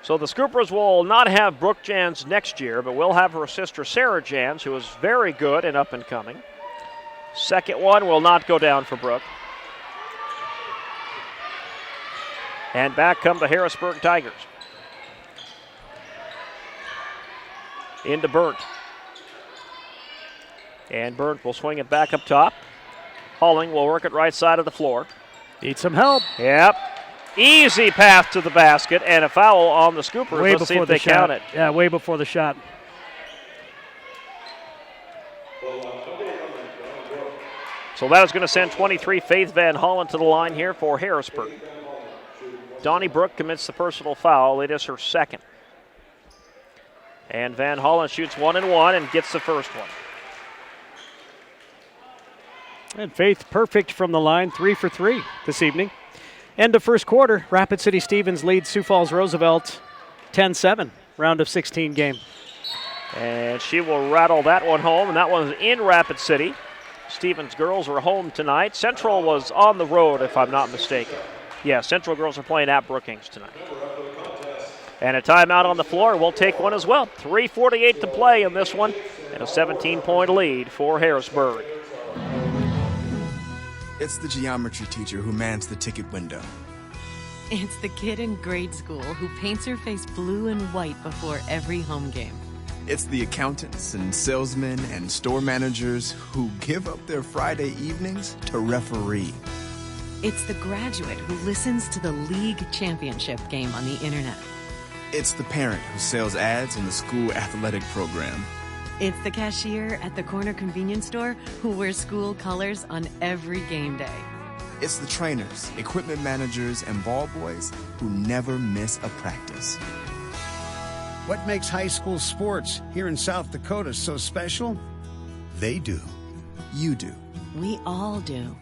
So the Scoopers will not have Brooke Jans next year, but will have her sister Sarah Jans, who is very good and up and coming. Second one will not go down for Brooke. And back come the Harrisburg Tigers. Into Burnt. And Burnt will swing it back up top. Halling will work it right side of the floor. Need some help. Yep. Easy path to the basket and a foul on the Scoopers. Way Let's see before if they the shot. count it. Yeah, way before the shot. So that is going to send 23 Faith Van Hollen to the line here for Harrisburg. Donnie Brooke commits the personal foul. It is her second. And Van Hollen shoots 1 and 1 and gets the first one. And Faith perfect from the line, 3 for 3 this evening. End of first quarter, Rapid City Stevens leads Sioux Falls Roosevelt 10-7, round of 16 game. And she will rattle that one home, and that one's in Rapid City. Stevens girls are home tonight. Central was on the road, if I'm not mistaken. Yeah, Central girls are playing at Brookings tonight. And a timeout on the floor. We'll take one as well. 3:48 to play in this one, and a 17-point lead for Harrisburg. It's the geometry teacher who mans the ticket window. It's the kid in grade school who paints her face blue and white before every home game. It's the accountants and salesmen and store managers who give up their Friday evenings to referee. It's the graduate who listens to the league championship game on the internet. It's the parent who sells ads in the school athletic program. It's the cashier at the corner convenience store who wears school colors on every game day. It's the trainers, equipment managers, and ball boys who never miss a practice. What makes high school sports here in South Dakota so special? They do. You do. We all do.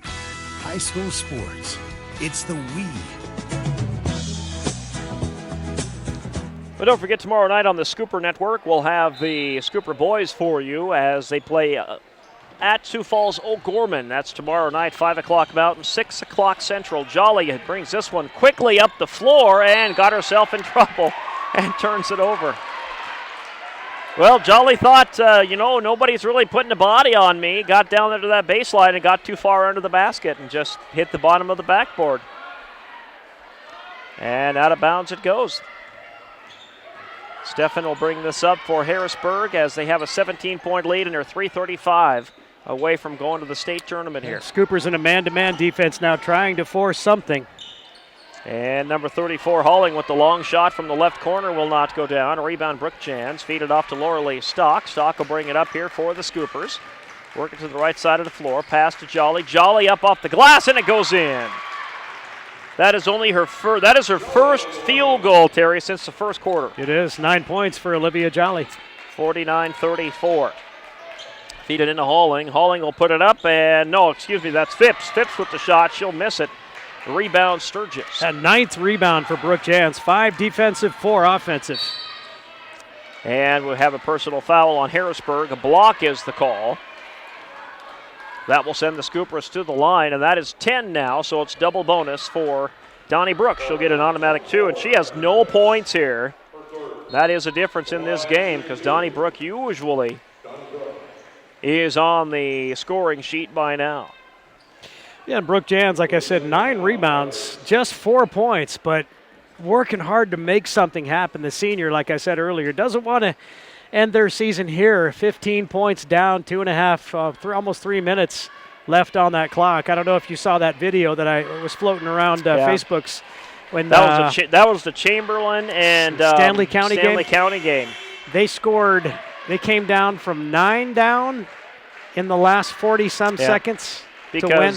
High school sports. It's the we. But don't forget, tomorrow night on the Scooper Network, we'll have the Scooper boys for you as they play at Sioux Falls O'Gorman. That's tomorrow night, 5 o'clock Mountain, 6 o'clock Central. Jolly brings this one quickly up the floor and got herself in trouble and turns it over. Well, Jolly thought, nobody's really putting a body on me. Got down there to that baseline and got too far under the basket and just hit the bottom of the backboard. And out of bounds it goes. Stefan will bring this up for Harrisburg as they have a 17-point lead and are 3:35 away from going to the state tournament here. Scoopers in a man-to-man defense now trying to force something. And number 34, Halling with the long shot from the left corner will not go down. A rebound, Brooke Jans. Feed it off to Laura Stock. Stock will bring it up here for the Scoopers. Working to the right side of the floor. Pass to Jolly. Jolly up off the glass, and it goes in. That is only her first field goal, Terry, since the first quarter. It is 9 points for Olivia Jolly. 49-34. Feed it into Halling. Halling will put it up, and that's Phipps. Phipps with the shot. She'll miss it. Rebound, Sturgis. A ninth rebound for Brooke Jans. 5 defensive, 4 offensive. And we'll have a personal foul on Harrisburg. A block is the call. That will send the Scoopers to the line, and that is 10 now, so it's double bonus for Donnie Brooks. She'll get an automatic 2, and she has no points here. That is a difference in this game because Donnie Brooks usually is on the scoring sheet by now. Yeah, and Brooke Jans, like I said, 9 rebounds, just 4 points, but working hard to make something happen. The senior, like I said earlier, doesn't want to end their season here. 15 points down, 2.5, almost 3 minutes left on that clock. I don't know if you saw that video that I was floating around Facebook's when that was the Chamberlain and Stanley County game. They scored. They came down from 9 down in the last 40-some seconds to win.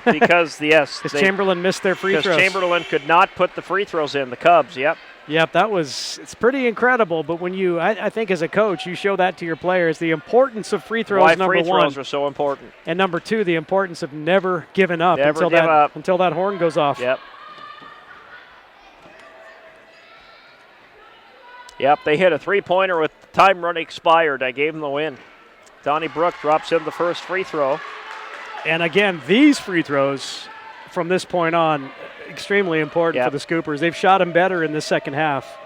Because Chamberlain missed their free throws. Because Chamberlain could not put the free throws in, the Cubs, yep. Yep, it's pretty incredible. But when I think as a coach, you show that to your players, the importance of free throws, number free one. throws are so important. And number two, the importance of never giving up until that horn goes off. Yep. Yep, they hit a three-pointer with time running expired. I gave them the win. Donnybrook drops in the first free throw. And again, these free throws from this point on, extremely important for the Scoopers. They've shot them better in the second half.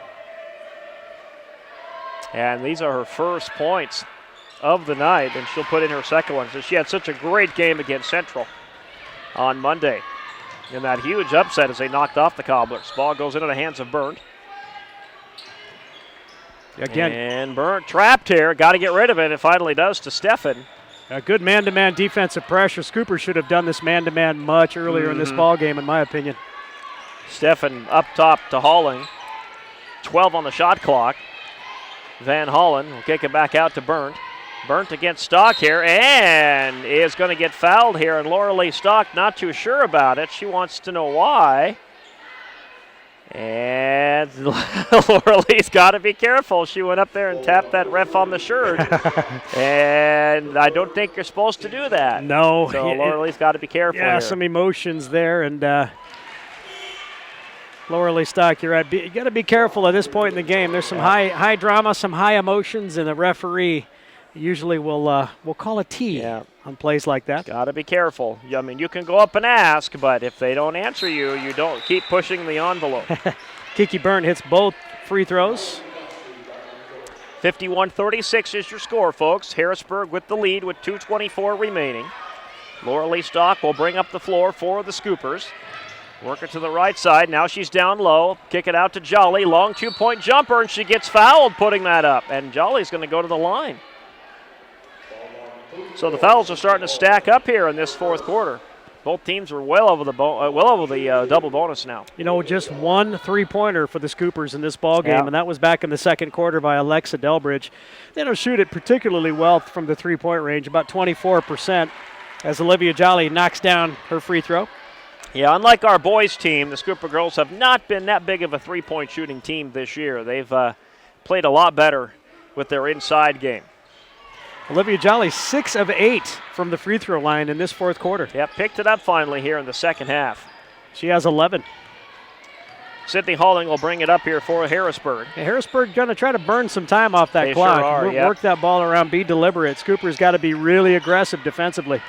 And these are her first points of the night, and she'll put in her second one. So she had such a great game against Central on Monday in that huge upset as they knocked off the Cobblers. Ball goes into the hands of Burnt. Again. And Burnt trapped here. Got to get rid of it. It finally does to Steffen. A good man-to-man defensive pressure. Scoopers should have done this man-to-man much earlier in this ball game, in my opinion. Steffen up top to Holling. 12 on the shot clock. Van Hollen will kick it back out to Burnt. Burnt against Stock here and is going to get fouled here. And Laura Lee Stock not too sure about it. She wants to know why. And Laura Lee's got to be careful. She went up there and tapped that ref on the shirt. And I don't think you're supposed to do that. No. So Laura Lee's got to be careful here. Some emotions there. And Laura Lee Stock, you're right. You got to be careful at this point in the game. There's some high drama, some high emotions, and the referee usually will call a T on plays like that. Got to be careful. I mean, you can go up and ask, but if they don't answer you, you don't keep pushing the envelope. Kiki Burnt hits both free throws. 51-36 is your score, folks. Harrisburg with the lead with 2:24 remaining. Laura Lee Stock will bring up the floor for the Scoopers. Work it to the right side. Now she's down low. Kick it out to Jolly. Long two-point jumper, and she gets fouled putting that up. And Jolly's going to go to the line. So the fouls are starting to stack up here in this fourth quarter. Both teams are well over the double bonus now. You know, just one three-pointer for the Scoopers in this ball game, and that was back in the second quarter by Alexa Delbridge. They don't shoot it particularly well from the three-point range, about 24%, as Olivia Jolly knocks down her free throw. Yeah, unlike our boys' team, the Scooper girls have not been that big of a three-point shooting team this year. They've played a lot better with their inside game. Olivia Jolly 6 of 8 from the free throw line in this fourth quarter. Yep, picked it up finally here in the second half. She has 11. Sydney Halling will bring it up here for Harrisburg. Harrisburg going to try to burn some time off that they clock. Sure are, Work that ball around, be deliberate. Scoopers got to be really aggressive defensively.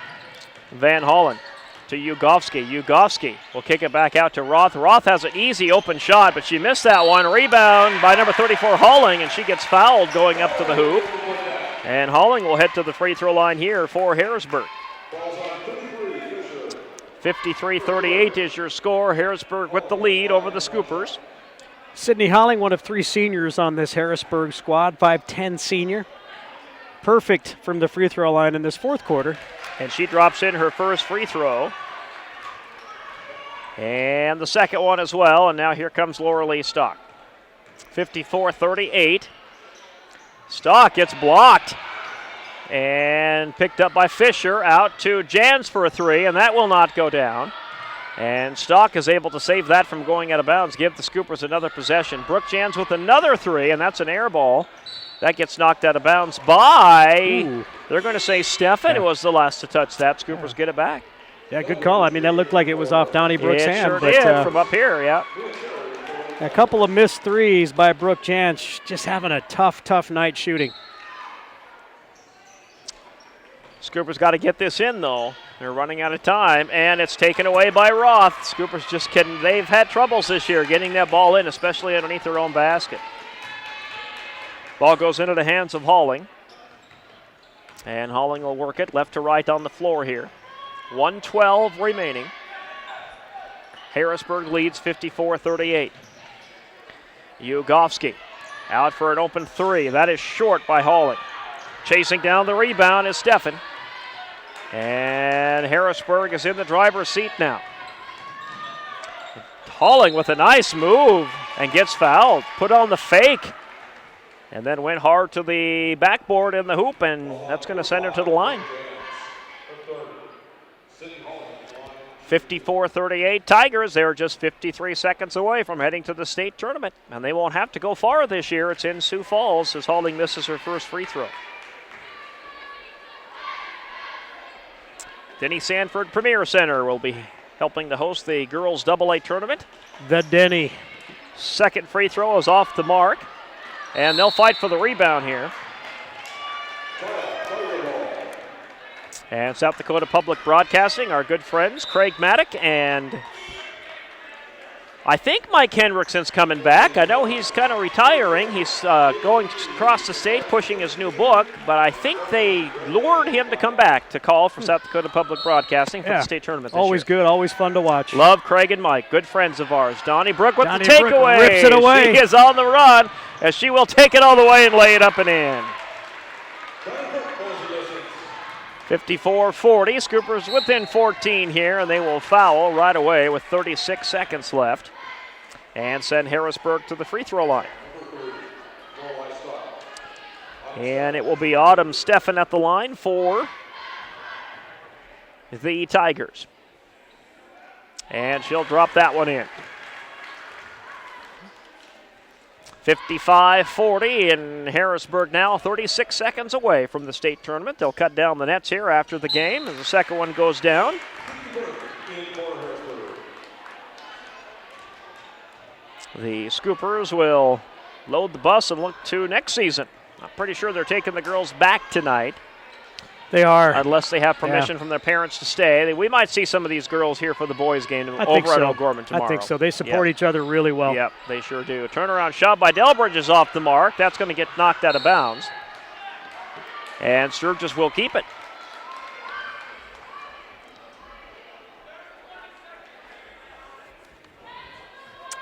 Van Hollen to Ugovsky. Ugovsky will kick it back out to Roth. Roth has an easy open shot, but she missed that one. Rebound by number 34, Halling, and she gets fouled going up to the hoop. And Halling will head to the free throw line here for Harrisburg. 53-38 is your score. Harrisburg with the lead over the Scoopers. Sydney Halling, one of 3 seniors on this Harrisburg squad, 5'10 senior. Perfect from the free throw line in this fourth quarter. And she drops in her first free throw. And the second one as well. And now here comes Laura Lee Stock. 54-38. Stock gets blocked and picked up by Fisher. Out to Jans for a three, and that will not go down. And Stock is able to save that from going out of bounds, give the Scoopers another possession. Brooke Jans with another three, and that's an air ball. That gets knocked out of bounds by, they're going to say Steffen was the last to touch that. Scoopers get it back. Yeah, good call. I mean, that looked like it was off Donnybrook's hand. Sure did from up here, yeah. A couple of missed threes by Brooke Jans, just having a tough night shooting. Scoopers got to get this in, though. They're running out of time, and it's taken away by Roth. Scoopers just kidding. They've had troubles this year getting that ball in, especially underneath their own basket. Ball goes into the hands of Halling. And Halling will work it left to right on the floor here. 1:12 remaining. Harrisburg leads 54-38. Ugovsky out for an open three. That is short by Halling. Chasing down the rebound is Steffen. And Harrisburg is in the driver's seat now. Halling with a nice move and gets fouled. Put on the fake. And then went hard to the backboard in the hoop, and that's going to send her to the line. 54-38 Tigers. They're just 53 seconds away from heading to the state tournament, and they won't have to go far this year. It's in Sioux Falls as Halling misses her first free throw. Denny Sanford Premier Center will be helping to host the girls' AA tournament. The Denny. Second free throw is off the mark, and they'll fight for the rebound here. And South Dakota Public Broadcasting, our good friends, Craig Maddock, and I think Mike Hendrickson's coming back. I know he's kind of retiring. He's going across the state, pushing his new book, but I think they lured him to come back to call for South Dakota Public Broadcasting for the state tournament this always year. Good, always fun to watch. Love Craig and Mike, good friends of ours. Donnie Brook with Donnie the takeaway. Brook rips it away. She is on the run, as she will take it all the way and lay it up and in. 54-40, Scoopers within 14 here, and they will foul right away with 36 seconds left and send Harrisburg to the free throw line. And it will be Autumn Steffen at the line for the Tigers. And she'll drop that one in. 55-40, and Harrisburg now 36 seconds away from the state tournament. They'll cut down the nets here after the game, and the second one goes down. The Scoopers will load the bus and look to next season. I'm pretty sure they're taking the girls back tonight. They are. Unless they have permission from their parents to stay. We might see some of these girls here for the boys' game over at O'Gorman tomorrow. I think so. They support each other really well. Yep, they sure do. Turnaround shot by Delbridge is off the mark. That's going to get knocked out of bounds. And Sturgis will keep it.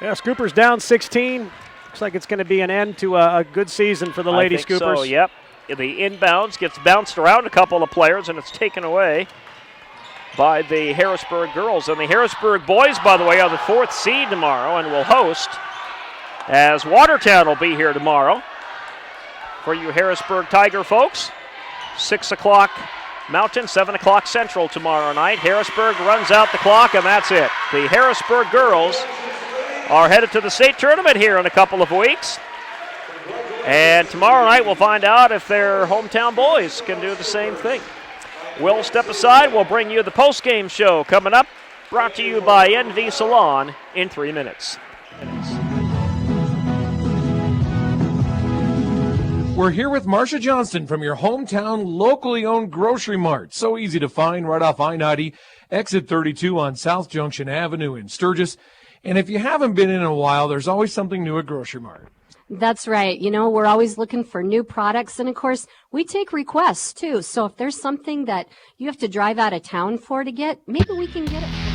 Yeah, Scoopers down 16. Looks like it's going to be an end to a good season for the Lady Scoopers. So, yep. The inbounds gets bounced around a couple of players, and it's taken away by the Harrisburg girls. And the Harrisburg boys, by the way, are the 4th seed tomorrow and will host, as Watertown will be here tomorrow. For you Harrisburg Tiger folks, 6 o'clock Mountain, 7 o'clock Central tomorrow night. Harrisburg runs out the clock, and that's it. The Harrisburg girls are headed to the state tournament here in a couple of weeks. And tomorrow night we'll find out if their hometown boys can do the same thing. We'll step aside. We'll bring you the post-game show coming up, brought to you by NV Salon in 3 minutes. We're here with Marsha Johnston from your hometown locally owned grocery mart. So easy to find right off I-90, exit 32 on South Junction Avenue in Sturgis. And if you haven't been in a while, there's always something new at Grocery Mart. That's right. You know, we're always looking for new products. And of course, we take requests too. So if there's something that you have to drive out of town for to get, maybe we can get it.